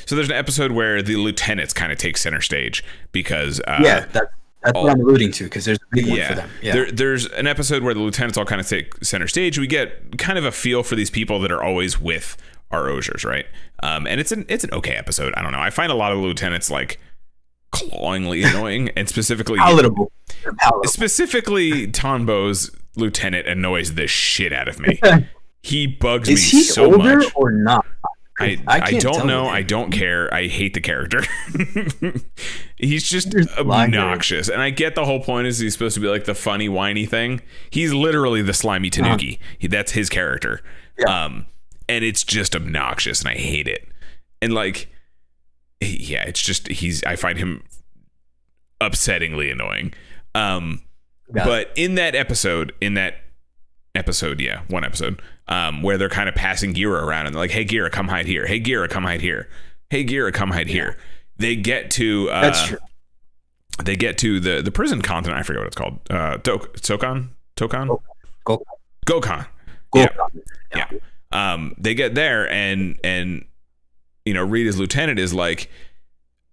so there's an episode where the lieutenants kind of take center stage because That's what I'm alluding to, because there's a big one for them. Yeah. There's an episode where the lieutenants all kind of take center stage. We get kind of a feel for these people that are always with our OhSers, right? And it's an okay episode. I don't know. I find a lot of the lieutenants like clawingly annoying, and specifically palatable. Specifically, Tonbo's lieutenant annoys the shit out of me. He bugs me so much. Is he older or not? I don't know. I don't care. I hate the character. He's just obnoxious. And I get the whole point is he's supposed to be like the funny, whiny thing. He's literally the slimy Tanuki. That's his character. Yeah. And it's just obnoxious, and I hate it. And like, yeah, it's just I find him upsettingly annoying. But in that episode, one episode, where they're kind of passing Gira around and they're like, hey, Gira, come hide here. Hey, Gira, come hide here. Hey, Gira, come hide here. They get to that's true. They get to the prison continent. I forget what it's called. Tokon? Gokon. Yeah. They get there and Rita's lieutenant is like,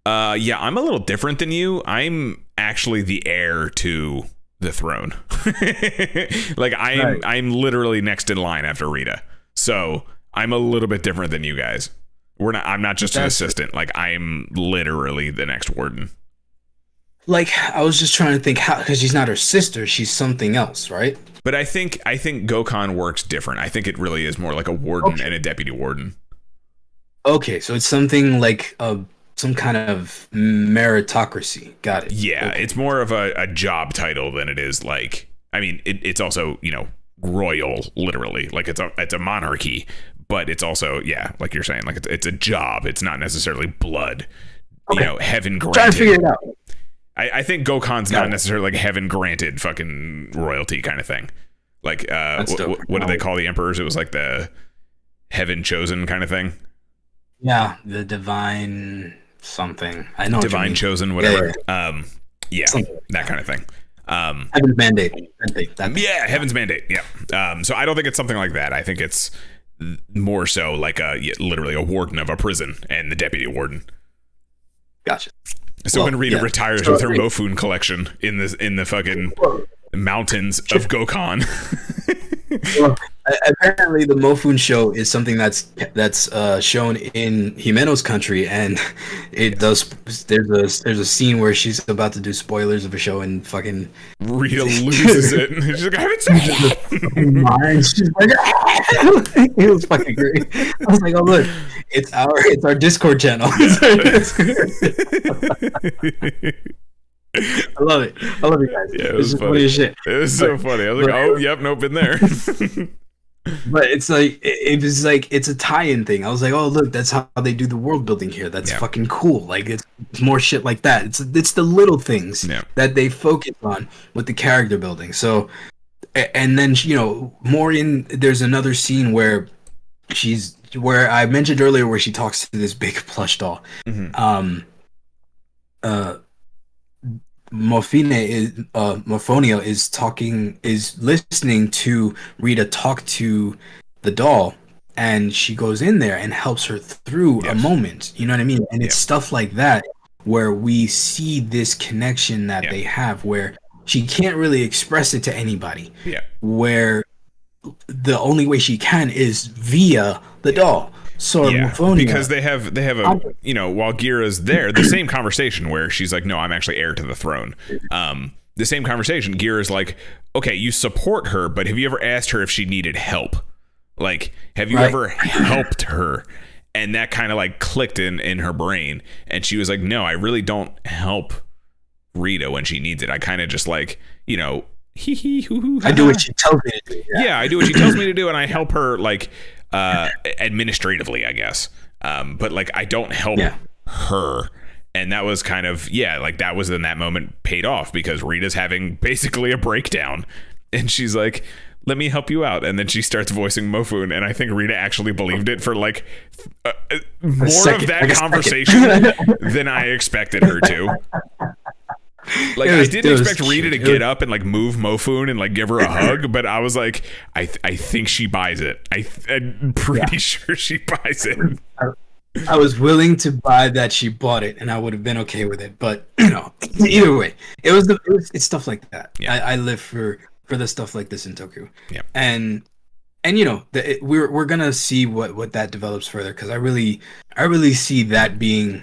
yeah, I'm a little different than you. I'm actually the heir to the throne. Like I'm literally next in line after Rita. So I'm a little bit different than you guys. I'm not just an assistant. Like I'm literally the next warden. Like I was just trying to think how, because she's not her sister, she's something else, right? But I think Gokon works different. I think it really is more like a warden and a deputy warden. Okay, so it's something like some kind of meritocracy. Got it. Yeah, okay. It's more of a job title than it is like, I mean, it's also, royal, literally. Like it's a monarchy, but it's also, yeah, like you're saying, like it's a job. It's not necessarily blood, heaven granted. Trying to figure it out. I think Gokon's not necessarily like heaven granted fucking royalty kind of thing. Like, what do they call the emperors? It was like the heaven chosen kind of thing. Yeah, the divine something. I know. Divine chosen, whatever. Yeah, that kind of thing. Heaven's mandate. Yeah, heaven's mandate. Yeah. So I don't think it's something like that. I think it's more so like literally a warden of a prison and the deputy warden. Gotcha. So when Rita retires with her Mofun collection in the fucking mountains of Gokon. Well, apparently the Mofun show is something that's shown in Himeno's country, and it does. There's a scene where she's about to do spoilers of a show, and fucking Rita loses it. She's like, I haven't seen it. She's like, it was fucking great. I was like, oh look, it's our Discord channel. I love it. I love you guys. Yeah, it was funny as shit. It was so funny. I was like, oh, yep, nope, been there. But it's like it was like it's a tie-in thing. I was like, oh look, that's how they do the world building here. That's fucking cool. Like it's more shit like that. It's the little things that they focus on with the character building. So, and then there's another scene where I mentioned earlier where she talks to this big plush doll. Mm-hmm. Morphonia is listening to Rita talk to the doll, and she goes in there and helps her through a moment. You know what I mean? And it's stuff like that where we see this connection that they have, where she can't really express it to anybody. Yeah. Where the only way she can is via the doll. So because they have a while Gira's there, the same conversation where she's like, no, I'm actually heir to the throne. The same conversation, Gira's like, okay, you support her, but have you ever asked her if she needed help? Like, have you ever helped her? And that kind of like clicked in her brain, and she was like, no, I really don't help Rita when she needs it. I kind of just like, hee hee hoo hoo. I do what she tells me to do. Yeah, I do what she tells me to do, and I help her like administratively, I guess. But like I don't help her. And that was kind of like that was in that moment paid off, because Rita's having basically a breakdown, and she's like, let me help you out. And then she starts voicing Mofun, and I think Rita actually believed it for like more of that conversation than I expected her to. Like I didn't expect Rita to get up and like move Mofun and like give her a hug, but I was like, I think she buys it. I'm pretty sure she buys it. I was willing to buy that she bought it, and I would have been okay with it. But Either way, it's stuff like that. Yeah. I live for the stuff like this in Toku. Yeah. And we're gonna see what that develops further, because I really see that being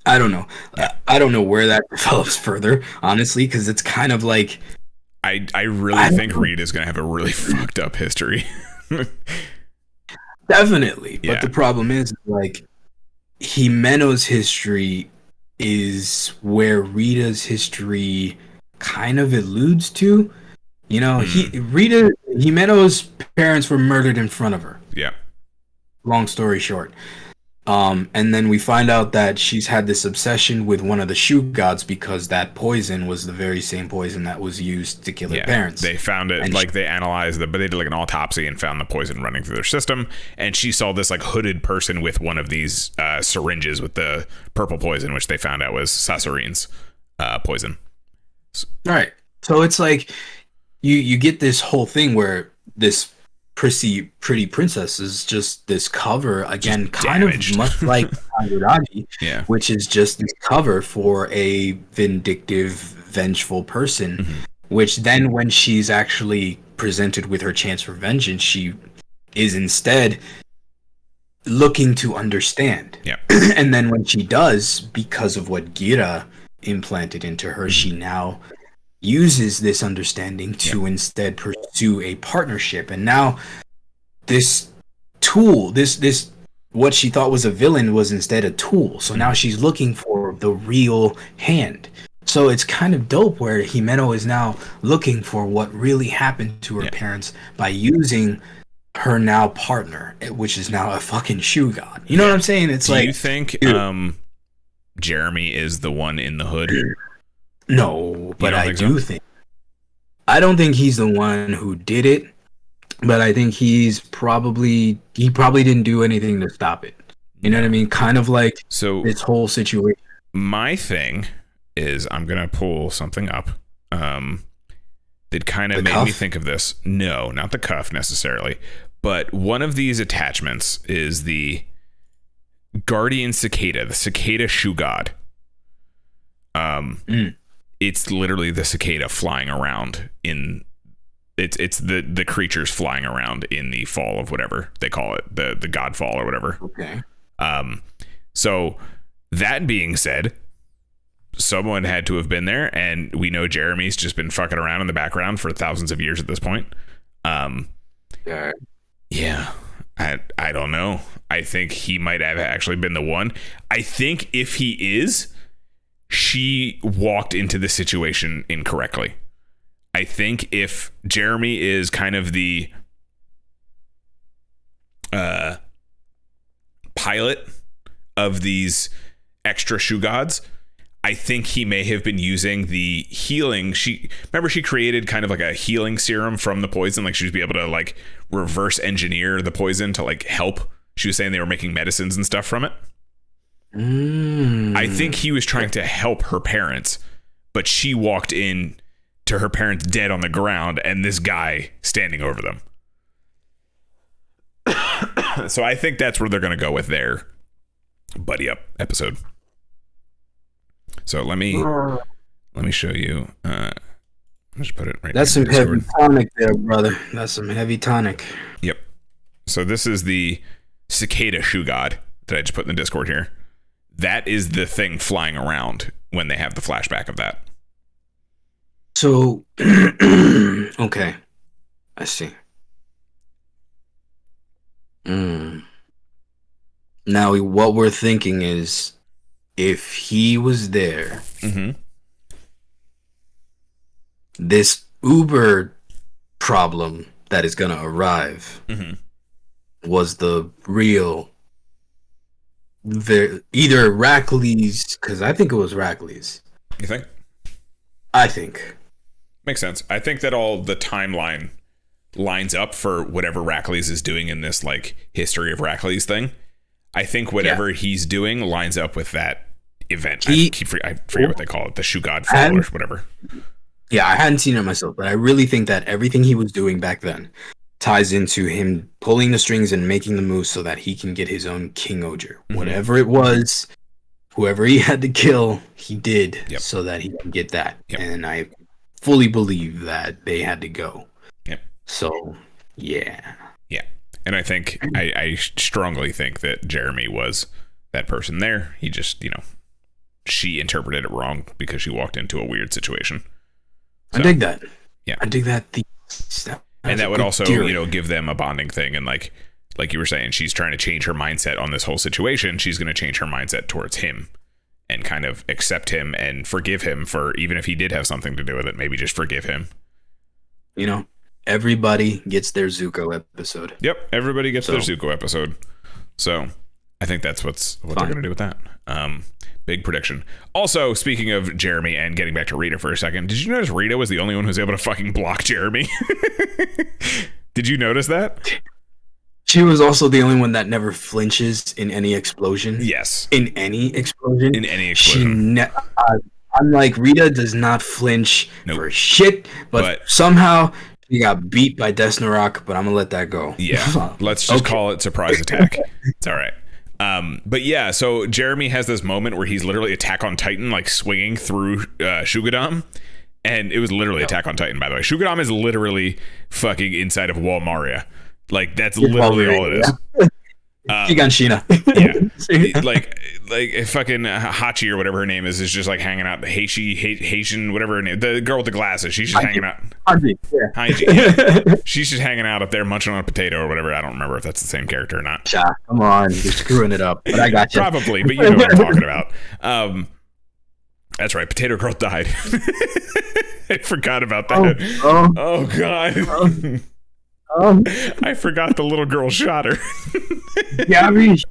I don't know. I don't know where that develops further, honestly, because it's kind of like I really think Rita's gonna have a really fucked up history. Definitely, yeah. But the problem is, like, Himeno's history is where Rita's history kind of alludes to. You know, Himeno's parents were murdered in front of her. Yeah. Long story short. And then we find out that she's had this obsession with one of the shoe gods because that poison was the very same poison that was used to kill her parents. They found it, and they analyzed it, but they did like an autopsy and found the poison running through their system. And she saw this like hooded person with one of these syringes with the purple poison, which they found out was Sasorine's poison. All right. So it's like you get this whole thing where this pretty princess is just this cover again, just kind damaged. Of much like Kaguragi, which is just this cover for a vindictive, vengeful person. Mm-hmm. Which then, when she's actually presented with her chance for vengeance, she is instead looking to understand. Yeah. And then when she does, because of what Gira implanted into her, she now uses this understanding to instead pursue a partnership. And now this tool, this what she thought was a villain was instead a tool. So now she's looking for the real hand. So it's kind of dope where Himeno is now looking for what really happened to her parents by using her now partner, which is now a fucking shoe god. You know what I'm saying? It's Do you think Jeremy is the one in the hood? No, but I do think. I don't think he's the one who did it, but I think he probably didn't do anything to stop it. You know what I mean? Kind of like this whole situation. My thing is, I'm gonna pull something up that kind of made me think of this. No, not the cuff necessarily, but one of these attachments is the Guardian Cicada, the Cicada Shoe God. It's literally the cicada flying around in it's the creatures flying around in the fall of whatever they call it, the god fall or whatever. Okay. So that being said, someone had to have been there, and we know Jeremy's just been fucking around in the background for thousands of years at this point. Yeah. I don't know. I think he might have actually been the one. I think if he is, she walked into the situation incorrectly. I think if Jeremy is kind of the pilot of these extra shoe gods, I think he may have been using the healing. She created kind of like a healing serum from the poison. Like she would be able to like reverse engineer the poison to like help. She was saying they were making medicines and stuff from it. I think he was trying to help her parents, but she walked in to her parents dead on the ground and this guy standing over them. So I think that's where they're going to go with their buddy up episode. So let me show you. I'll just put it right. That's some heavy tonic there, brother. That's some heavy tonic. Yep. So this is the Cicada Shoe God that I just put in the Discord here. That is the thing flying around when they have the flashback of that. So, okay. I see. Now, what we're thinking is, if he was there, this Uber problem that is going to arrive was the real... either Rackley's, because I think it was Rackley's. You think? I think. Makes sense. I think that all the timeline lines up for whatever Rackley's is doing in this like history of Rackley's thing. I think whatever he's doing lines up with that event. I forget what they call it, the Shoe God Fall or whatever. Yeah, I hadn't seen it myself, but I really think that everything he was doing back then ties into him pulling the strings and making the moves so that he can get his own KingOhger. Whatever it was, whoever he had to kill, he did Yep. so that he could get that. Yep. And I fully believe that they had to go. Yep. So, yeah. Yeah. And I think, I strongly think that Jeremy was that person there. He just, she interpreted it wrong because she walked into a weird situation. So, I dig that. Yeah. I dig that. And that would also, give them a bonding thing. And like you were saying, she's trying to change her mindset on this whole situation. She's going to change her mindset towards him and kind of accept him and forgive him for, even if he did have something to do with it, maybe just forgive him. Everybody gets their Zuko episode. Yep. Everybody gets their Zuko episode. So I think that's what they're going to do with that. Big prediction. Also, speaking of Jeremy and getting back to Rita for a second, did you notice Rita was the only one who was able to fucking block Jeremy? Did you notice that? She was also the only one that never flinches in any explosion. Yes. In any explosion. In any explosion. I'm like, Rita does not flinch for shit, but somehow she got beat by Desnarock, but I'm going to let that go. Yeah. Let's just call it surprise attack. It's all right. But yeah, so Jeremy has this moment where he's literally Attack on Titan, like swinging through Shugadam. And it was literally Attack on Titan, by the way. Shugadam is literally fucking inside of Walmaria. Like, that's literally all it is. Shiganshina. Yeah. like fucking Hachi or whatever her name is just like hanging out. Haitian, whatever her name. The girl with the glasses. She's just hanging out. Haji, yeah. She's just hanging out up there munching on a potato or whatever. I don't remember if that's the same character or not. Come on. You're screwing it up. But I got you. Probably, but you know what I'm talking about. That's right. Potato Girl died. I forgot about that. Oh God. I forgot the little girl shot her. Gabby.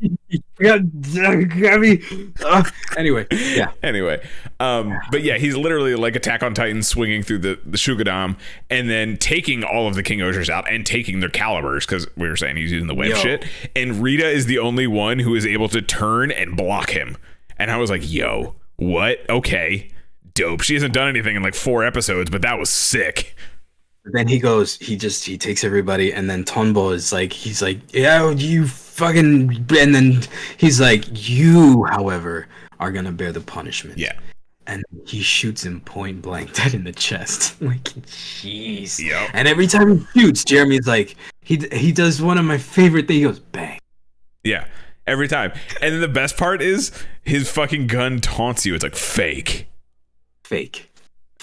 Anyway, yeah. Anyway, but yeah, he's literally like Attack on Titan swinging through the Shugadam and then taking all of the KingOhgers out and taking their calibers because we were saying he's using the web shit. And Rita is the only one who is able to turn and block him. And I was like, yo, what? Okay, dope. She hasn't done anything in like 4 episodes, but that was sick. Then he goes, he takes everybody, and then Tonbo is like, he's like, yeah, you fucking, and then he's like, you, however, are gonna bear the punishment. Yeah. And he shoots him point blank dead in the chest. Like, jeez. Yep. And every time he shoots, Jeremy's like, he does one of my favorite things. He goes, bang. Yeah. Every time. And then the best part is his fucking gun taunts you. It's like fake. I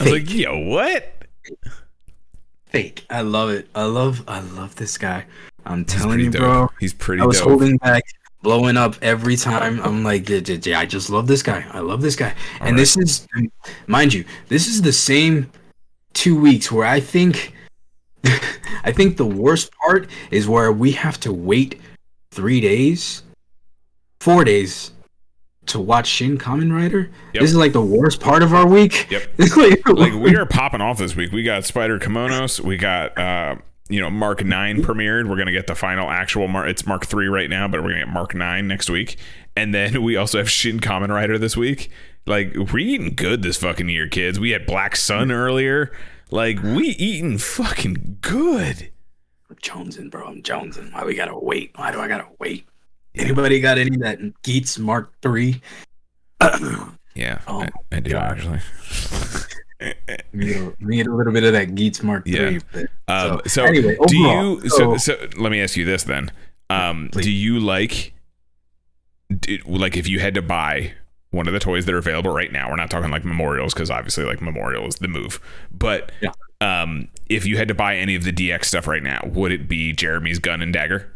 was like, yo, what? Fake. I love it. I love this guy. I'm telling you, bro. He's pretty dope. I was dope. holding back, blowing up every time. I'm like, I just love this guy. I love this guy. All and right. This is, mind you, this is the same 2 weeks where I think the worst part is where we have to wait 4 days to watch Shin Kamen Rider. Yep. This is like the worst part of our week. Yep. Like we are popping off this week. We got Spider Kimonos. We got Mark 9 premiered. We're gonna get the final actual Mark. It's Mark 3 right now, but we're gonna get Mark 9 next week. And then we also have Shin Kamen Rider this week. Like we're eating good this fucking year, kids. We had Black Sun earlier. Like we eating fucking good. I'm jonesing, bro. I'm jonesing. Why we gotta wait? Why do I gotta wait? Anybody got any of that Geats Mark 3? Yeah, I do actually. Need a little bit of that Geats Mark 3. Yeah. So anyway, overall, so let me ask you this then. Do you like if you had to buy one of the toys that are available right now? We're not talking like Memorials because obviously like Memorial is the move. But if you had to buy any of the DX stuff right now, would it be Jeremy's gun and dagger?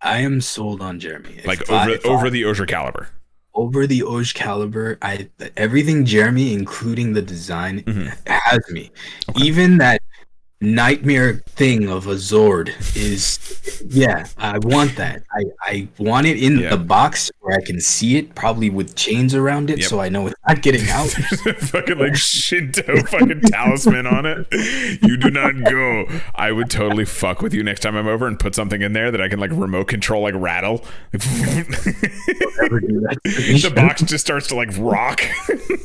I am sold on Jeremy. Like over the Ohger caliber. Over the Ohger caliber, everything Jeremy, including the design, has me. Okay. Even that nightmare thing of a Zord is, I want that. I want it in the box where I can see it, probably with chains around it, so I know it's not getting out. Fucking like Shinto fucking talisman on it. You do not go. I would totally fuck with you next time I'm over and put something in there that I can like remote control, like rattle. Never do that. The box just starts to like rock.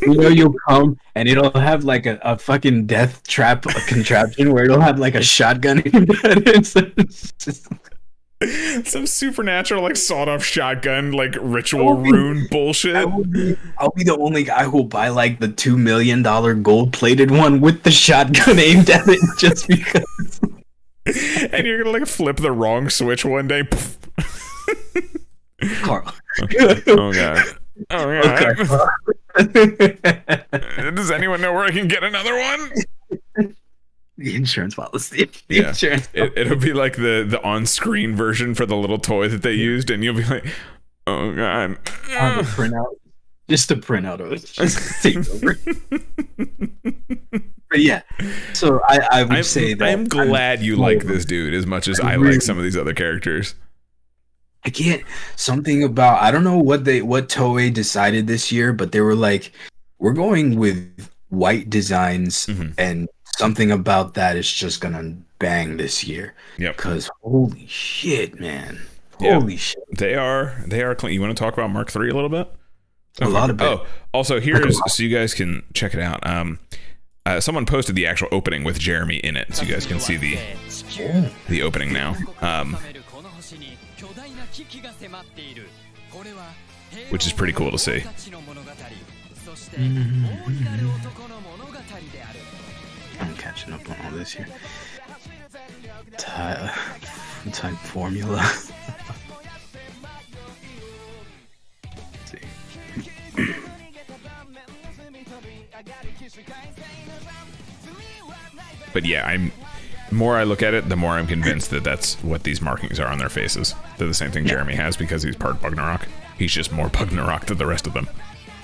You'll come and it'll have like a fucking death trap contraption where it'll have like a shotgun in it. Some supernatural, like sawed-off shotgun, like ritual rune bullshit. I'll be the only guy who'll buy like the $2 million gold-plated one with the shotgun aimed at it just because. And you're gonna like flip the wrong switch one day. Carl. Oh god. Oh god. Okay. Does anyone know where I can get another one? The insurance policy. Insurance policy. It'll be like the on-screen version for the little toy that they used, and you'll be like, oh god. On the printout. Just a printout of it. Just take over. But yeah. So I would say that I'm glad you like this dude as much as I like some of these other characters. I can't something about I don't know what Toei decided this year, but they were like, we're going with white designs and something about that is just gonna bang this year. Yep. Because holy shit, man. Holy shit. They are clean. You want to talk about Mark III a little bit? A lot of it. Oh, also here's so you guys can check it out. Someone posted the actual opening with Jeremy in it, so you guys can see the opening now. Which is pretty cool to see. I'm catching up on all this here. Type formula. Let's see. But yeah, the more I look at it, the more I'm convinced that that's what these markings are on their faces. They're the same thing Jeremy has because he's part Bugnarok. He's just more Bugnarok than the rest of them.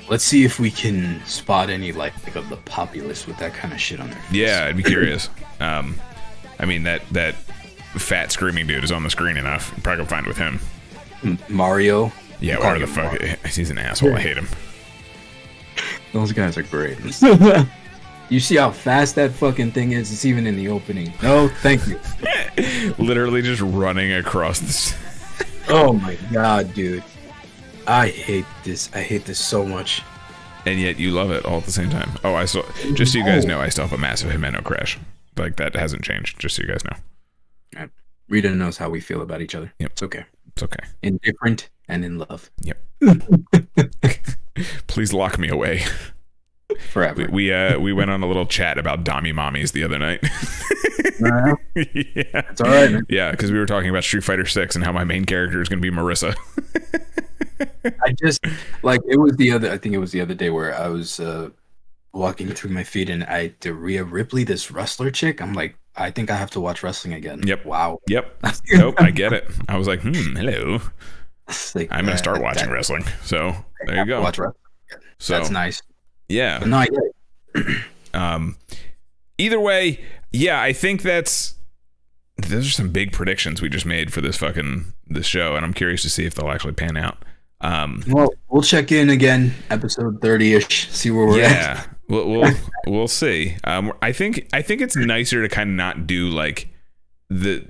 Let's see if we can spot any like of the populace with that kind of shit on their face. Yeah, I'd be curious. I mean, that fat screaming dude is on the screen enough. You probably can find it with him. Mario. Yeah, whatever the fuck. He's an asshole. I hate him. Those guys are great. You see how fast that fucking thing is? It's even in the opening. No, thank you. Literally just running across this. Oh my god, dude. I hate this. I hate this so much. And yet you love it all at the same time. Oh, just so you guys know, I still have a massive Himeno crash. Like, that hasn't changed, just so you guys know. Right. Rita knows how we feel about each other. Yep. It's okay. It's okay. Indifferent and in love. Yep. Please lock me away. Forever. We went on a little chat about Dami Mommies the other night. Yeah. It's all right, man. Yeah, because we were talking about Street Fighter 6 and how my main character is going to be Marissa. I just like it was I think it was the other day where I was walking through my feed and Rhea Ripley, this wrestler chick. I'm like, I think I have to watch wrestling again. Yep. Wow. Yep. Nope. I get it. I was like, hello. Like, I'm gonna start watching wrestling. So there you go. Watch wrestling again. So that's nice. Yeah. But no, I get it. Either way, yeah, I think those are some big predictions we just made for this show, and I'm curious to see if they'll actually pan out. Well, we'll check in again, episode 30-ish, see where we're at. Yeah, we'll see. I think it's nicer to kind of not do like the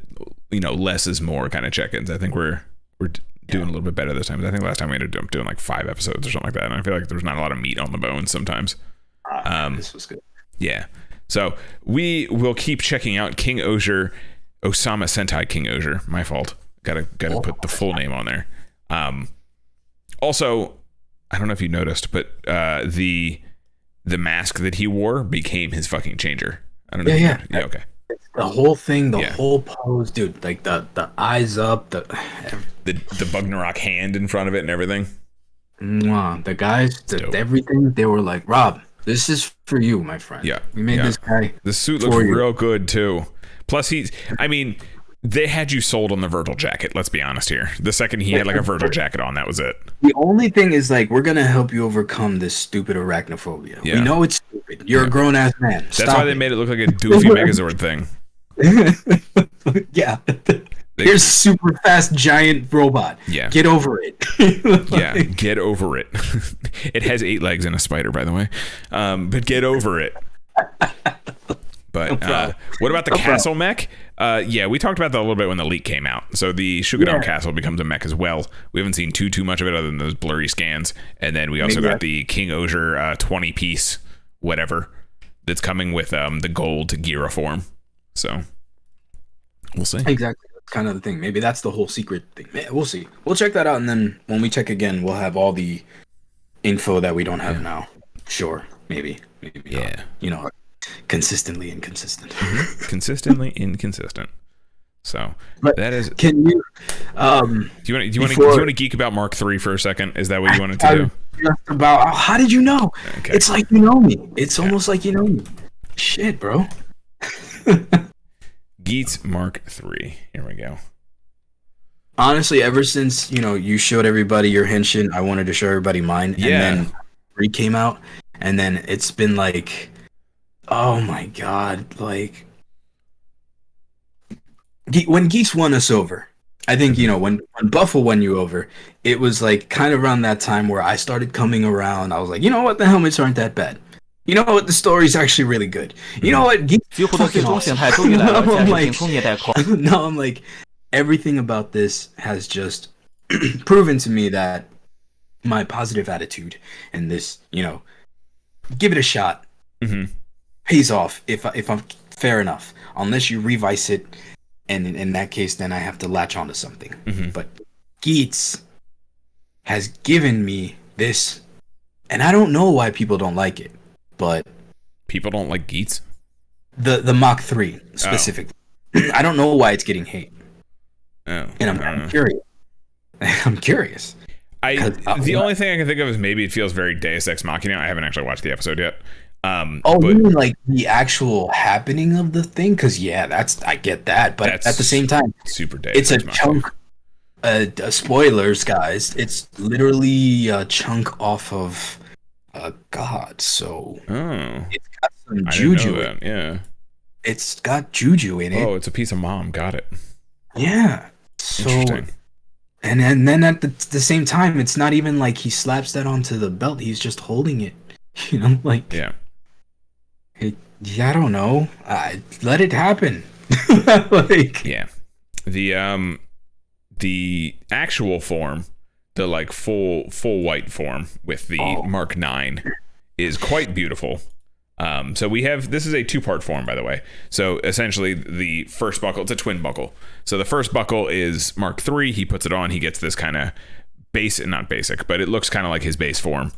less is more kind of check-ins. I think we're doing a little bit better this time. I think last time we ended up doing like 5 episodes or something like that, and I feel like there's not a lot of meat on the bones sometimes. This was good. Yeah. So we will keep checking out KingOhger, OhSama Sentai KingOhger. My fault. Gotta put the full name on there. Also, I don't know if you noticed, but the mask that he wore became his fucking changer. I don't know. Yeah. Okay. The whole thing, the whole pose, dude. Like the eyes up, the Bugnarok hand in front of it and everything. The guys, everything. They were like, Rob, this is for you, my friend. Yeah. We made this guy. The suit looks real good too. Plus, they had you sold on the Virgil jacket. Let's be honest here. The second he had like a Virgil jacket on, that was it. The only thing is like, we're gonna help you overcome this stupid arachnophobia. Yeah. We know it's stupid. You're a grown ass man. That's why they made it look like a doofy Megazord thing. Yeah. Here's super fast giant robot. Yeah. Get over it. Yeah, get over it. It has 8 legs and a spider, by the way. But get over it. But what about the castle mech? Yeah, we talked about that a little bit when the leak came out. So the Tokudon castle becomes a mech as well. We haven't seen too much of it other than those blurry scans. And then we also got the KingOhger 20-piece whatever that's coming with the gold Gira form. So we'll see. Exactly. kind of the thing. Maybe that's the whole secret thing. We'll see. We'll check that out, and then when we check again, we'll have all the info that we don't have now. Sure, maybe yeah. Not. Consistently inconsistent. Consistently inconsistent. So but that is. Can you? Do you want to geek about Mark III for a second? Is that what you wanted to do? Just about. How did you know? Okay. It's like you know me. It's almost like you know me. Shit, bro. Geets Mark III. Here we go. Honestly, ever since you showed everybody your Henshin, I wanted to show everybody mine. Yeah. And then 3 came out, and then it's been like, oh my god, like when Geeks won us over. I think when Buffle won you over, it was like kind of around that time where I started coming around. I was like, you know what, the helmets aren't that bad. You know what, the story's actually really good. You know what, Geeks fucking awesome. I'm like, everything about this has just proven to me that my positive attitude and this, give it a shot, pays off if I'm fair enough. Unless you revise it, and in that case, then I have to latch onto something. But Geets has given me this, and I don't know why people don't like it, but people don't like Geets. The Mach 3 specifically. I don't know why it's getting hate. Oh, and I'm curious. I'm curious. The only thing I can think of is maybe it feels very Deus Ex Machina. I haven't actually watched the episode yet. You mean like the actual happening of the thing? Because I get that, but at the same time, super Deus it's Ex a chunk. Spoilers, guys. It's literally a chunk off of God. So it's got some juju. In it. Yeah, it's got juju in it. Oh, it's a piece of mom. Got it. Yeah. So, interesting. And then at the same time, it's not even like he slaps that onto the belt. He's just holding it. Like yeah. I don't know. Let it happen. Yeah. The actual form, the like full white form with the Mark 9 is quite beautiful. So this is a 2-part form, by the way. So essentially the first buckle, it's a twin buckle. So the first buckle is Mark III. He puts it on. He gets this kind of not basic, but it looks kind of like his base form.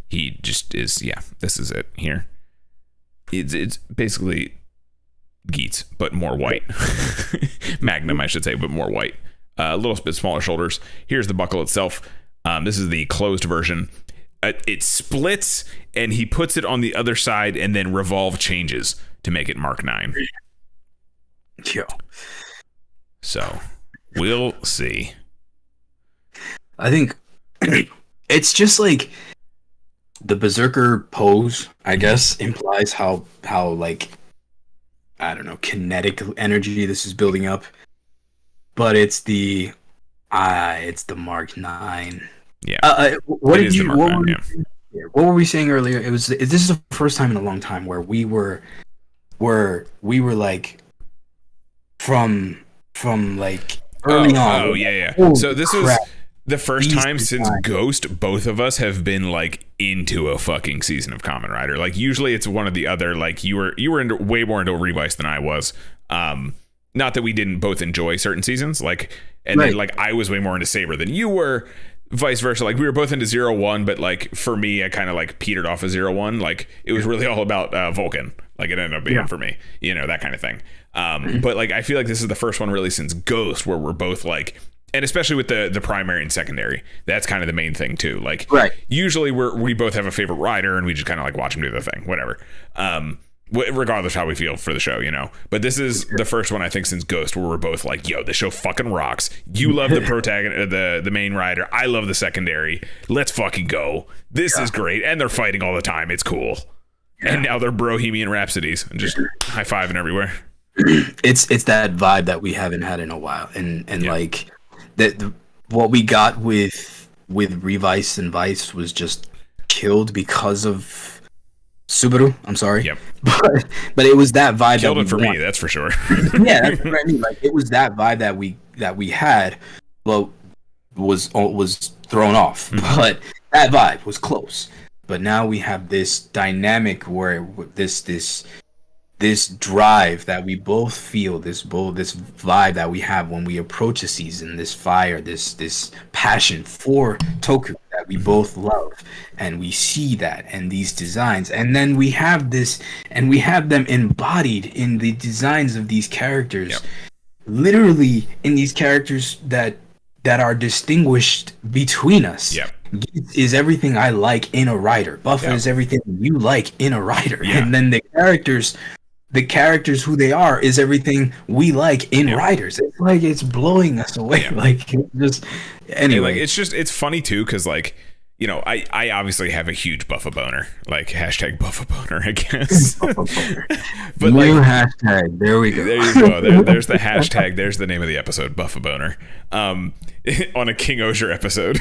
He just is, this is it here. It's basically Geets, but more white. Magnum, I should say, but more white. A little bit smaller shoulders. Here's the buckle itself. This is the closed version. It splits, and he puts it on the other side, and then revolve changes to make it Mark 9. Yo. So, we'll see. I think it's just like the Berserker pose, I guess, implies how like, I don't know, kinetic energy this is building up. But it's the Mark 9. Yeah. What were we saying earlier? This is the first time in a long time where we were like from like early on. Oh yeah. So this was the first time since Ghost both of us have been like into a fucking season of Kamen Rider. Like usually it's one or the other. Like you were way more into Revice than I was. Not that we didn't both enjoy certain seasons, then like I was way more into Saber than you were. Vice versa, like we were both into 0-1, but like for me I kind of like petered off of 0-1. Like it was really all about Vulcan, like it ended up being for me, that kind of thing. But like I feel like this is the first one really since Ghost where we're both like, and especially with the primary and secondary, that's kind of the main thing too. Like usually we both have a favorite rider and we just kind of like watch him do the thing, whatever, regardless how we feel for the show, but this is the first one I think since Ghost where we're both like, yo, this show fucking rocks. You love the protagonist, the main rider, I love the secondary, let's fucking go. This is great, and they're fighting all the time, it's cool. And now they're Bohemian Rhapsodies and just high-fiving everywhere. It's that vibe that we haven't had in a while, and like that what we got with Revice and Vice was just killed because of Subaru, I'm sorry. Yep. But it was that vibe killed that it for me, that's for sure. Yeah, that's what I mean. Like it was that vibe that we had, well, was thrown off. But that vibe was close. But now we have this dynamic where this this drive that we both feel, this vibe that we have when we approach a season, this fire, this passion for Toku that we both love, and we see that and these designs, and then we have this, and we have them embodied in the designs of these characters, literally in these characters that are distinguished between us. Geats is everything I like in a writer. Buffa is everything you like in a writer. And then the characters who they are is everything we like in writers. It's like it's blowing us away. Like just anyway. Like it's funny too, because like, you know, I obviously have a huge Buffa boner, like hashtag Buffa boner, I guess. But new hashtag, there we go. There you go. There's the hashtag. There's the name of the episode, Buffa boner. On a KingOhger episode.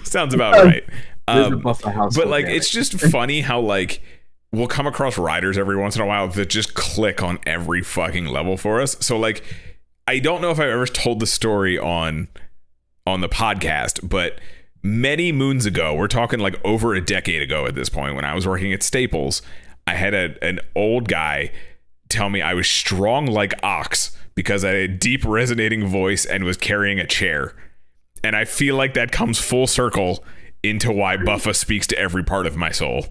Sounds about right. But like, it's just funny how like we'll come across writers every once in a while that just click on every fucking level for us. So like, I don't know if I've ever told the story on the podcast, but many moons ago, we're talking like over a decade ago at this point, when I was working at Staples, I had an old guy tell me I was strong like ox because I had a deep resonating voice and was carrying a chair. And I feel like that comes full circle into why Buffa speaks to every part of my soul.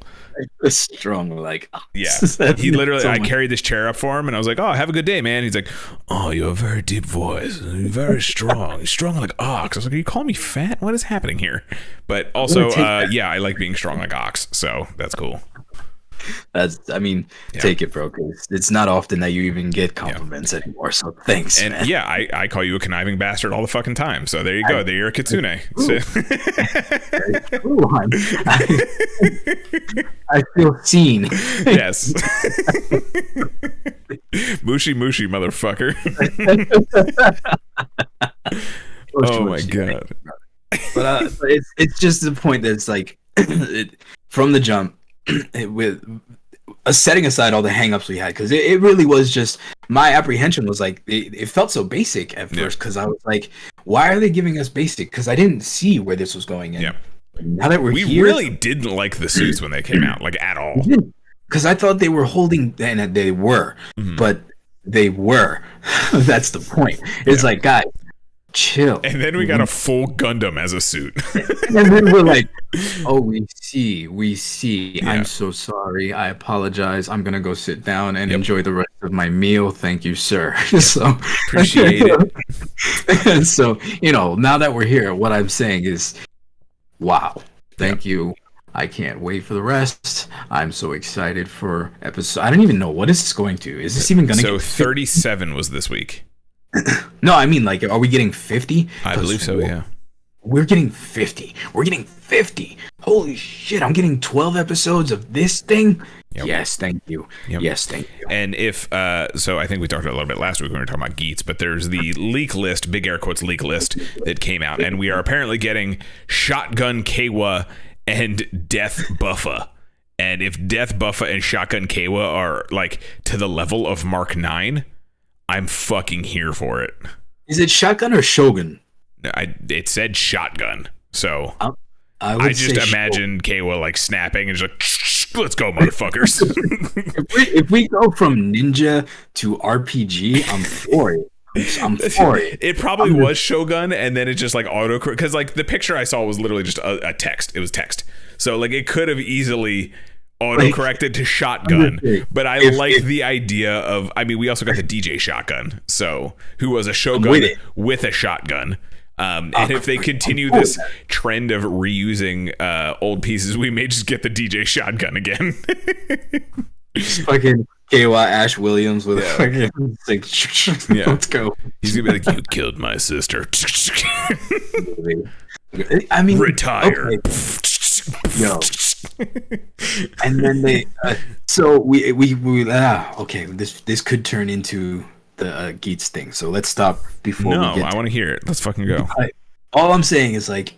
Strong like ox. Yeah. He literally, I carried this chair up for him and I was like, oh, have a good day, man. He's like, oh, you have a very deep voice. You're very strong. You're strong like ox. I was like, are you calling me fat? What is happening here? But also, I like being strong like ox. So that's cool. Take it, bro. It's not often that you even get compliments anymore. So thanks. And man. I call you a conniving bastard all the fucking time. So there you go. There you're a kitsune. I feel seen. Yes. Mushy mushy, motherfucker. Oh my god. But it's just the point that it's like from the jump. With setting aside all the hangups we had, because it really was just, my apprehension was like it felt so basic at first, because I was like, why are they giving us basic? Because I didn't see where this was going in. Now that we here, really didn't like the suits when they came out, like at all, because I thought they were holding, and they were, but they were. That's the point. It's like, guys, chill. And then we got a full Gundam as a suit. And then we're like, oh, we see. I'm so sorry. I apologize. I'm gonna go sit down and enjoy the rest of my meal. Thank you, sir. So appreciate it. So, now that we're here, what I'm saying is, wow, thank you. I can't wait for the rest. I'm so excited for episode. I don't even know, what is this going to? Is this even gonna get 37 was this week. No, I mean, like, are we getting 50? I believe so, yeah. We're getting 50. Holy shit, I'm getting 12 episodes of this thing? Yep. Yes, thank you. Yep. Yes, thank you. And if, so I think we talked about it a little bit last week when we were talking about Geats, but there's the leak list, big air quotes leak list, that came out, and we are apparently getting Shotgun Kawa and Death Buffa. And if Death Buffa and Shotgun Kawa are, like, to the level of Mark 9... I'm fucking here for it. Is it Shotgun or Shogun? It said Shotgun, so I just imagine Kawa like snapping and just like, let's go, motherfuckers. if we go from ninja to RPG, I'm for it. I'm for it. It probably was Shogun, and then it just like auto, because like the picture I saw was literally just a text. It was text, so like it could have easily auto-corrected to Shotgun, but I like the idea of, I mean, we also got the DJ Shotgun, so who was a Shogun with a shotgun, and if they continue this trend of reusing old pieces, we may just get the DJ Shotgun again. Just fucking K.Y. Ash Williams with a fucking like, let's go. He's gonna be like, you killed my sister. I mean, retire. Okay. Yo. And then they so we okay, this could turn into the Geats thing, so let's stop before we get I want to hear it. Let's fucking go. All I'm saying is, like,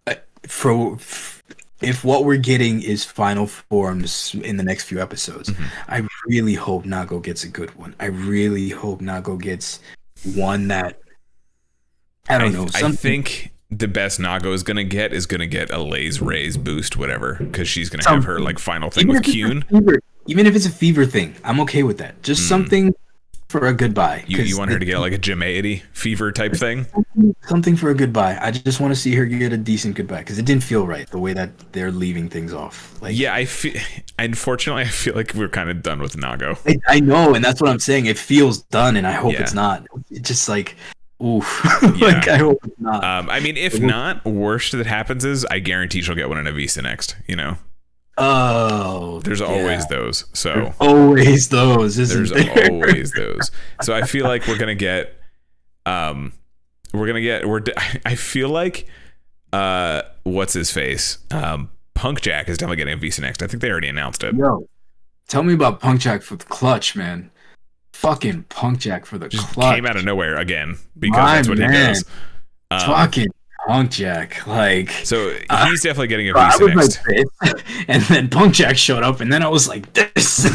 if what we're getting is final forms in the next few episodes, I really hope Nago gets a good one. I really hope Nago gets one that I don't know. I think the best Nago is gonna get a Lays Raise boost, whatever, because she's gonna have her like final thing with Kyun. even if it's a fever thing, I'm okay with that. Just something for a goodbye. You want her to get like a Jamaity fever type thing? Something for a goodbye. I just want to see her get a decent goodbye because it didn't feel right the way that they're leaving things off. Like, yeah, unfortunately, I feel like we're kind of done with Nago. I know, and that's what I'm saying. It feels done, and I hope it's not. It's just like, oof. Like, I hope it's not. I mean, if not, worst that happens is I guarantee she'll get one in Avisa next. You know. Oh, there's always those. So there's always those. There's always those. So I feel like we're gonna get. I feel like. What's his face? Punk Jack is definitely getting a Visa next. I think they already announced it. Yo, tell me about Punk Jack for the clutch, man. Fucking Punk Jack for the just clutch. Came out of nowhere again because that's what he does. Fucking Punk Jack, like. So he's definitely getting a Visa next. Like this, and then Punk Jack showed up, and then I was like this.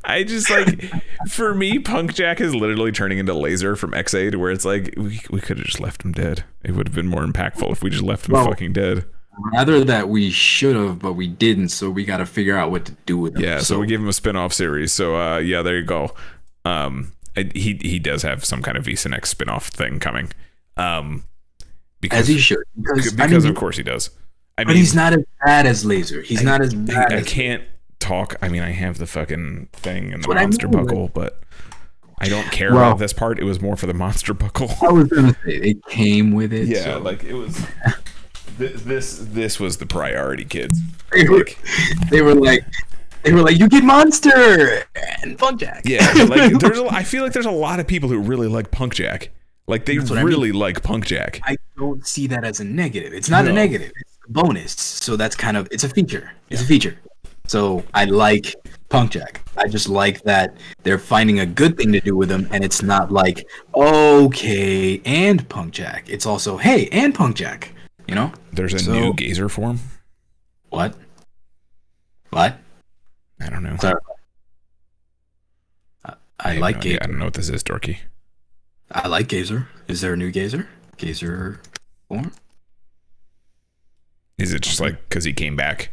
I just like, for me, Punk Jack is literally turning into Laser from X8, where it's like we could have just left him dead. It would have been more impactful if we just left him fucking dead. Rather that we should have, but we didn't. So we got to figure out what to do with him. Yeah, so we gave him a spin-off series. So yeah, there you go. He does have some kind of Visa Next spin-off thing coming. Because, as he should, because of course he does. But he's not as bad as Laser. He's not as bad. I can't talk. I mean, I have the fucking thing and the monster buckle, but I don't care about this part. It was more for the monster buckle. I was gonna say it came with it. Yeah, so. like it was. This was the priority, kids. They were like, you get monster and Punk Jack. Yeah, like I feel like there's a lot of people who really like Punk Jack. Like they really like Punk Jack. I don't see that as a negative. It's not a negative. It's a bonus. So that's kind of, it's a feature. It's a feature. So I like Punk Jack. I just like that they're finding a good thing to do with him, and it's not like, okay, and Punk Jack. It's also, hey, and Punk Jack. You know? There's a new Gazer form. What? What? I don't know. Sorry. I like Gazer. I don't know what this is, Dorky. I like Gazer. Is there a new Gazer? Gazer form? Is it just like because he came back?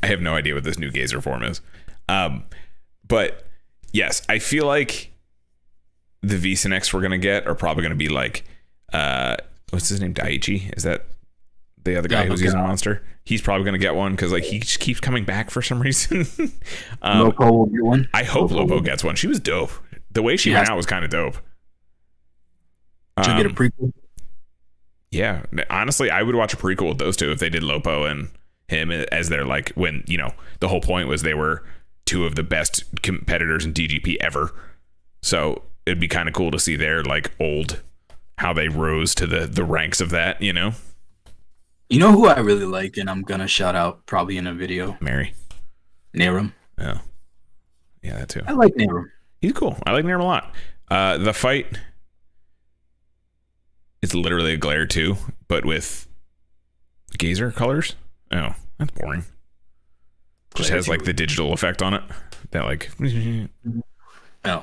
I have no idea what this new Gazer form is. But yes, I feel like the Visa Next we're gonna get are probably gonna be like, what's his name? Daiichi? Is that the other guy who's using Monster? He's probably gonna get one because like he just keeps coming back for some reason. Lopo will get one. I hope Lopo gets one. She was dope. The way she went out was kind of dope. Should get a prequel. Yeah, honestly, I would watch a prequel with those two if they did Lopo and him as their, like, when, you know, the whole point was they were two of the best competitors in DGP ever. So it'd be kind of cool to see their, like, how they rose to the ranks of that, you know? You know who I really like, and I'm gonna shout out probably in a video? Mary. Narum. Oh. Yeah, that too. I like Narum. He's cool. I like Narum a lot. The fight... It's literally a glare too, but with Gazer colors. Oh, that's boring. Just has like the digital effect on it. That like. No,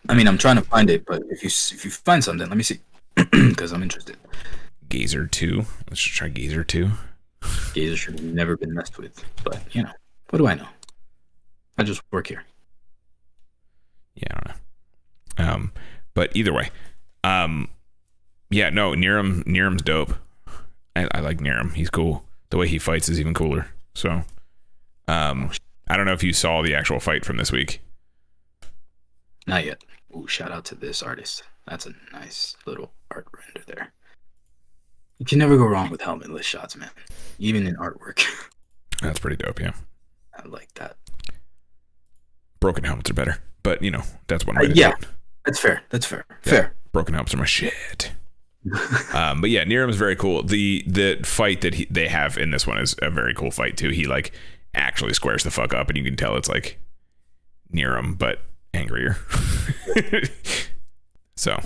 I mean I'm trying to find it, but if you find something, let me see, because I'm interested. Gazer 2. Let's just try Gazer 2. Gazer should have never been messed with, but you know, what do I know? I just work here. Yeah, I don't know. But either way, yeah, no, Nirum's dope. I like Nirum. He's cool. The way he fights is even cooler. So, I don't know if you saw the actual fight from this week. Not yet. Ooh, shout out to this artist. That's a nice little art render there. You can never go wrong with helmetless shots, man. Even in artwork. That's pretty dope, yeah. I like that. Broken helmets are better, but you know, that's one way to do it. That's fair. That's fair. Yeah. Fair. Broken helmets are my shit. But yeah, Nirum is very cool. The fight that they have in this one is a very cool fight too. He like actually squares the fuck up, and you can tell it's like Nirum but angrier. So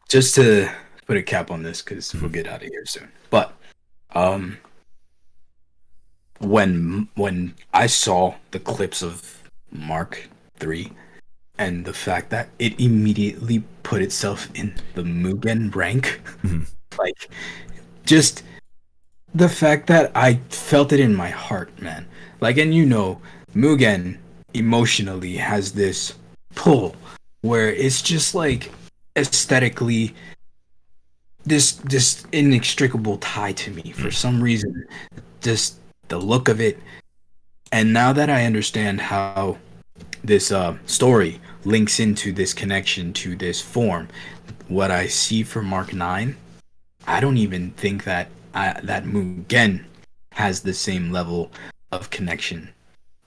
just to put a cap on this, because we'll get out of here soon. But when I saw the clips of Mark III. And the fact that it immediately put itself in the Mugen rank, like, just the fact that I felt it in my heart, man. Like, and Mugen emotionally has this pull where it's just like aesthetically this inextricable tie to me for some reason. Just the look of it. And now that I understand how this story links into this connection to this form, what I see for Mark 9, I don't even think that that Mugen has the same level of connection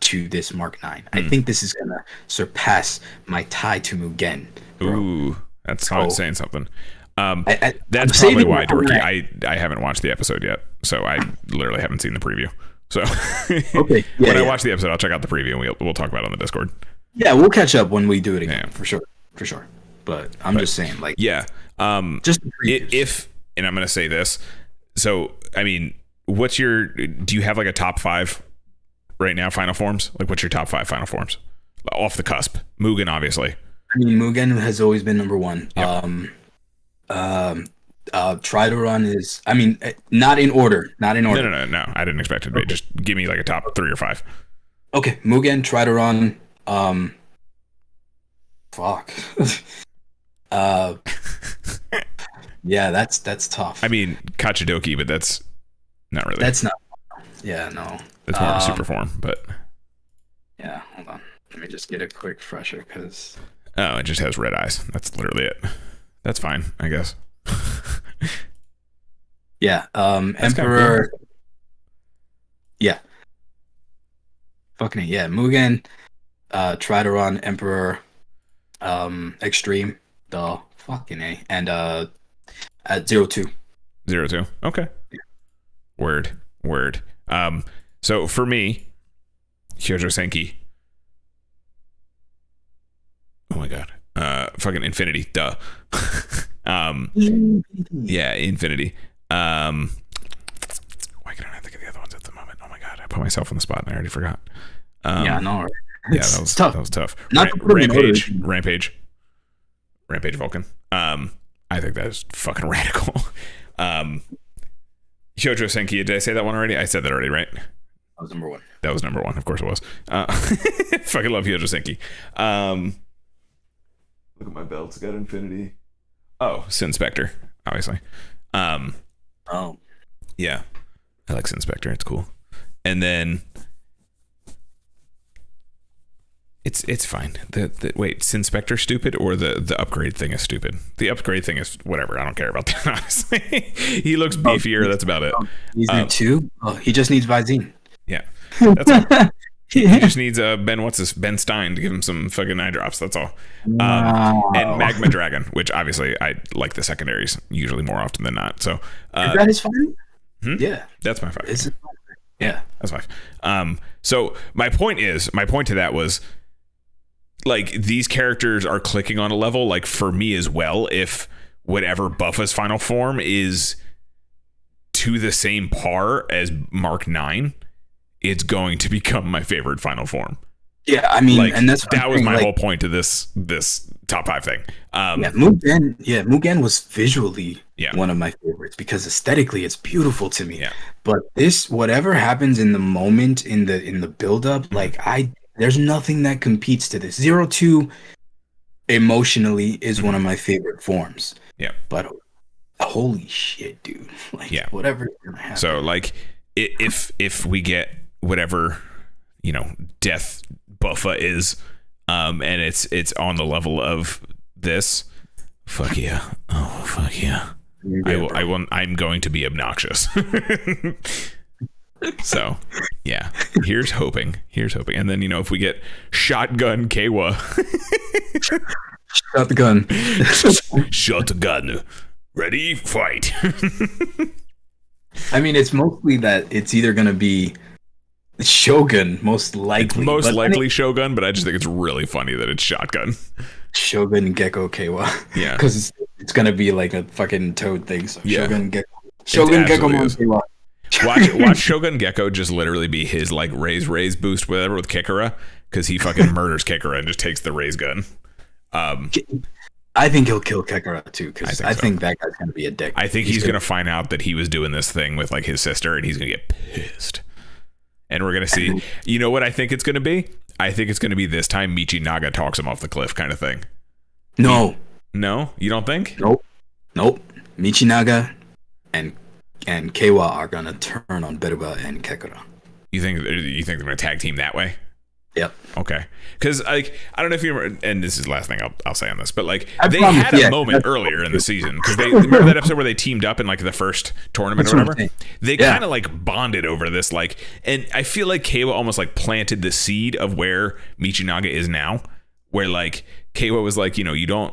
to this Mark 9. I think this is gonna surpass my tie to Mugen. Bro. Ooh, that's saying something. That's probably why, Dorky. I haven't watched the episode yet, so I literally haven't seen the preview. So okay, when I watch the episode, I'll check out the preview and we'll talk about it on the Discord. Yeah, we'll catch up when we do it again, for sure. But I'm just saying, like, yeah, just if and I'm gonna say this. So I mean, do you have like a top 5 right now final forms? Like, what's your top 5 final forms off the cusp? Mugen, obviously. I mean, Mugen has always been number 1. Yep. Try to run is, I mean, not in order. No. I didn't expect it to be. Just give me like a top 3 or 5. Okay, Mugen, try to run. Fuck. Yeah, that's tough. I mean, Kachidoki, but that's not really. That's not. Yeah, no. That's more of a super form, but. Yeah, hold on. Let me just get a quick fresher, because. Oh, it just has red eyes. That's literally it. That's fine, I guess. Yeah, Emperor. Cool. Yeah. Fucking yeah, Mugen, try to run, Emperor, Extreme, the fucking A, and at 02. 02. Okay. Yeah. Word. So for me, Hyojo Senki. Oh my god. Fucking Infinity. Duh. Yeah, Infinity. Why can I not think of the other ones at the moment? Oh my god, I put myself on the spot and I already forgot. Yeah, no. Yeah, that was tough. That was tough. Rampage Vulcan. I think that is fucking radical. Hyojo Senki. Did I say that one already? I said that already, right? That was number 1. That was number 1. Of course it was. Fucking love Hyojo Senki. Look at my belts. Got Infinity. Oh, Sin Spectre, obviously. Oh. Yeah. I like Sin Spectre. It's cool. And then it's fine. Wait, Sin Spectre stupid, or the upgrade thing is stupid? The upgrade thing is whatever. I don't care about that, honestly. He looks beefier. That's about it. Easier too? Oh, he just needs Visine. Yeah. That's all. He just needs Ben Stein to give him some fucking eye drops. That's all. Wow. And Magma Dragon, which obviously I like the secondaries usually more often than not. So is that his 5? Yeah, that's my 5. Yeah, that's 5. So my point to that was, like, these characters are clicking on a level, like, for me as well. If whatever Buffa's final form is to the same par as Mark 9. It's going to become my favorite final form. Yeah, I mean, like, and that was my whole point to this top 5 thing. Mugen was visually one of my favorites because aesthetically it's beautiful to me. Yeah. But this, whatever happens in the moment, in the build up, like, there's nothing that competes to this. 02 emotionally is one of my favorite forms. Yeah. But holy shit, dude. Like, whatever is gonna happen. So, like, if we get whatever, death Buffa is, and it's on the level of this, fuck yeah. Oh, fuck yeah. I'm going to be obnoxious. So, yeah. Here's hoping. And then, if we get Shotgun Kawa. Shotgun. Ready, fight. I mean, it's mostly that it's either going to be Shogun, most likely. It's Shogun, but I just think it's really funny that it's Shotgun. Shogun Gecko Kawa. Yeah. Because it's going to be like a fucking toad thing. So yeah. Shogun Gecko Kawa. Watch Shogun Gecko just literally be his, like, raise boost, whatever, with Kikara, because he fucking murders Kikara and just takes the raise gun. I think he'll kill Kekara too, because I so. think that guy's gonna be a dick. I think he's gonna find out that he was doing this thing with like his sister, and he's gonna get pissed. And we're gonna see. You know what I think it's gonna be? I think it's gonna be this time Michinaga talks him off the cliff, kind of thing. No, you don't think? Nope. Michinaga and Keiwa are gonna turn on Beruba and Kekara. You think they're gonna tag team that way? Yep. Okay. Because like I don't know if you remember, and this is the last thing I'll say on this, but like they promise, had a moment earlier in the season because they remember that episode where they teamed up in like the first tournament or whatever. They kind of like bonded over this, like, and I feel like Keiwa almost like planted the seed of where Michinaga is now, where like Keiwa was like, you don't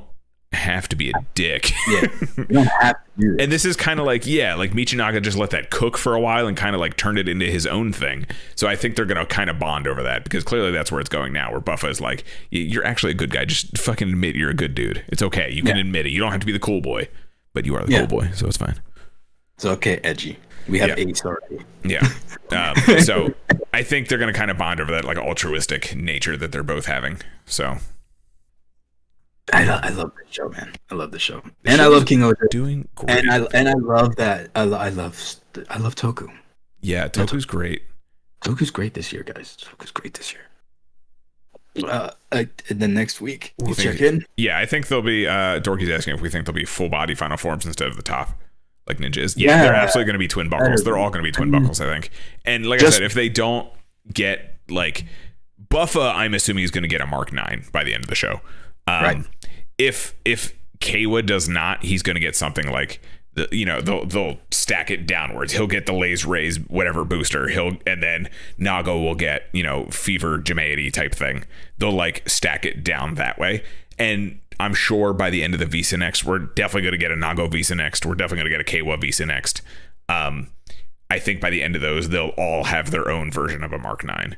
have to be a dick. Yeah, you don't have to do it. And this is kind of like, like Michinaga just let that cook for a while and kind of like turned it into his own thing. So I think they're going to kind of bond over that because clearly that's where it's going now, where Buffa is like, you're actually a good guy. Just fucking admit you're a good dude. It's okay. You can admit it. You don't have to be the cool boy, but you are the cool boy. So it's fine. It's okay, edgy. We have Ace already. Yeah. So I think they're going to kind of bond over that like altruistic nature that they're both having. So I love this show, man. I love the show, and I love KingOhger doing great. And I love that. I love Toku. Yeah, Toku's great. Toku's great this year, guys. Toku's great this year. And then next week we'll check in. Yeah, I think they'll be. Dorky's asking if we think they'll be full body final forms instead of the top, like ninjas. Yeah, they're absolutely going to be twin buckles. They're all going to be twin buckles, I think. And like I said, if they don't get like Buffa, I'm assuming he's going to get a Mark 9 by the end of the show. Right. If Keiwa does not, he's going to get something like they'll stack it downwards. He'll get the Lays Rays whatever booster. And then Nago will get Fever Jimeity type thing. They'll like stack it down that way. And I'm sure by the end of the Visa Next, we're definitely going to get a Nago Visa Next. We're definitely going to get a Keiwa Visa Next. I think by the end of those, they'll all have their own version of a Mark 9.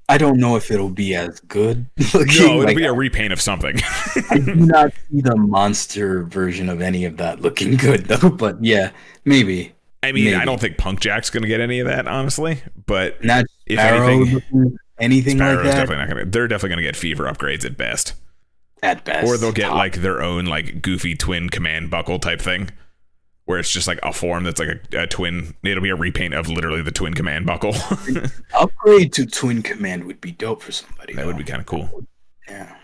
I don't know if it'll be as good looking. No, it'll be a repaint of something. I do not see the monster version of any of that looking good, though. But yeah, maybe. I mean, I don't think Punk Jack's going to get any of that, honestly. But not if anything like that. Definitely not gonna, they're definitely going to get Fever upgrades at best. At best. Or they'll get like their own like goofy twin command buckle type thing. Where it's just like a form that's like a twin. It'll be a repaint of literally the twin command buckle. Upgrade to twin command would be dope for somebody. That would be kind of cool. Yeah,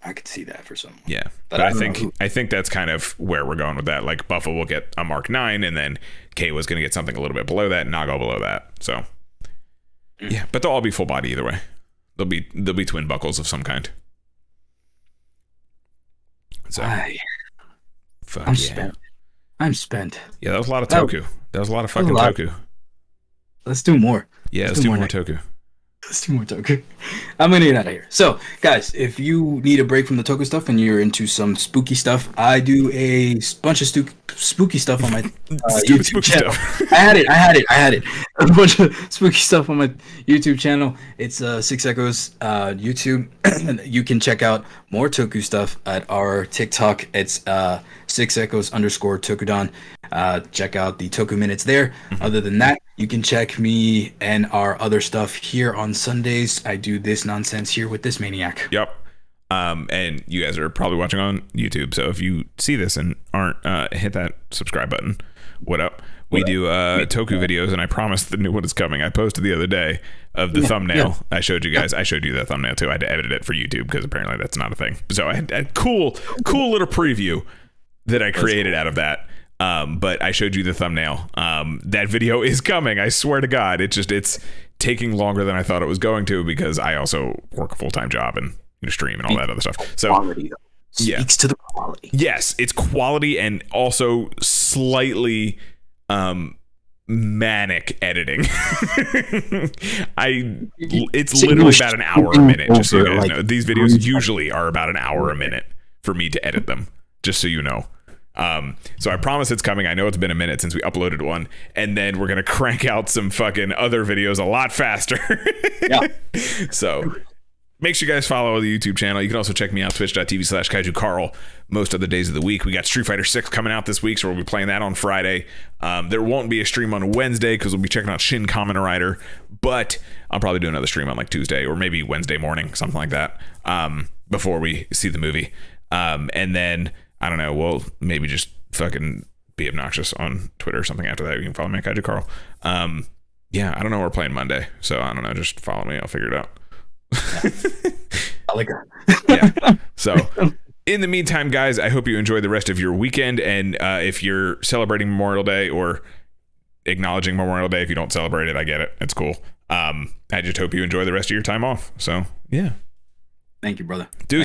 I could see that for someone. Yeah, but I think that's kind of where we're going with that. Like Buffa will get a Mark 9, and then Keiwa's going to get something a little bit below that, and Nago below that. So yeah, but they'll all be full body either way. They'll be twin buckles of some kind. So I'm spent. I'm spent. Yeah, that was a lot of Toku. That was a lot of fucking Toku. Let's do more. Yeah, let's do more Toku. Let's do more Toku. I'm gonna get out of here. So, guys, if you need a break from the Toku stuff and you're into some spooky stuff, I do a bunch of spooky stuff on my YouTube channel. I had it. A bunch of spooky stuff on my YouTube channel. It's 6 Echoes YouTube. You can check out more Toku stuff at our TikTok. It's 6 Echoes _ Tokudon. Check out the Toku Minutes there. Other than that, you can check me and our other stuff here on Sundays. I do this nonsense here with this maniac. Yep. And you guys are probably watching on YouTube. So if you see this and aren't, hit that subscribe button. What up? We do Toku videos, and I promise the new one is coming. I posted the other day of the thumbnail. Yeah. I showed you guys. I showed you that thumbnail too. I had to edit it for YouTube because apparently that's not a thing. So I had a cool little preview that I created out of that. But I showed you the thumbnail. That video is coming. I swear to God. It's taking longer than I thought it was going to because I also work a full-time job and stream and all that other stuff. So quality, though. Speaks to the quality. Yes, it's quality and also slightly manic editing. It's literally about an hour a minute, just so you guys know. These videos usually are about an hour a minute for me to edit them, just so you know. So I promise it's coming. I know it's been a minute since we uploaded one, and then we're gonna crank out some fucking other videos a lot faster. Yeah. So make sure you guys follow the YouTube channel. You can also check me out, twitch.tv/KaijuCarl, most other days of the week. We got Street Fighter 6 coming out this week, so we'll be playing that on Friday. There won't be a stream on Wednesday because we'll be checking out Shin Kamen Rider, but I'll probably do another stream on like Tuesday or maybe Wednesday morning, something like that. before we see the movie. And then I don't know, we'll maybe just fucking be obnoxious on Twitter or something after that. You can follow me at Kaiju Carl. Yeah, I don't know. We're playing Monday, so I don't know. Just follow me. I'll figure it out. I like that. Yeah. So in the meantime, guys, I hope you enjoy the rest of your weekend. And if you're celebrating Memorial Day or acknowledging Memorial Day, if you don't celebrate it, I get it. It's cool. I just hope you enjoy the rest of your time off. So yeah. Thank you, brother. Dude.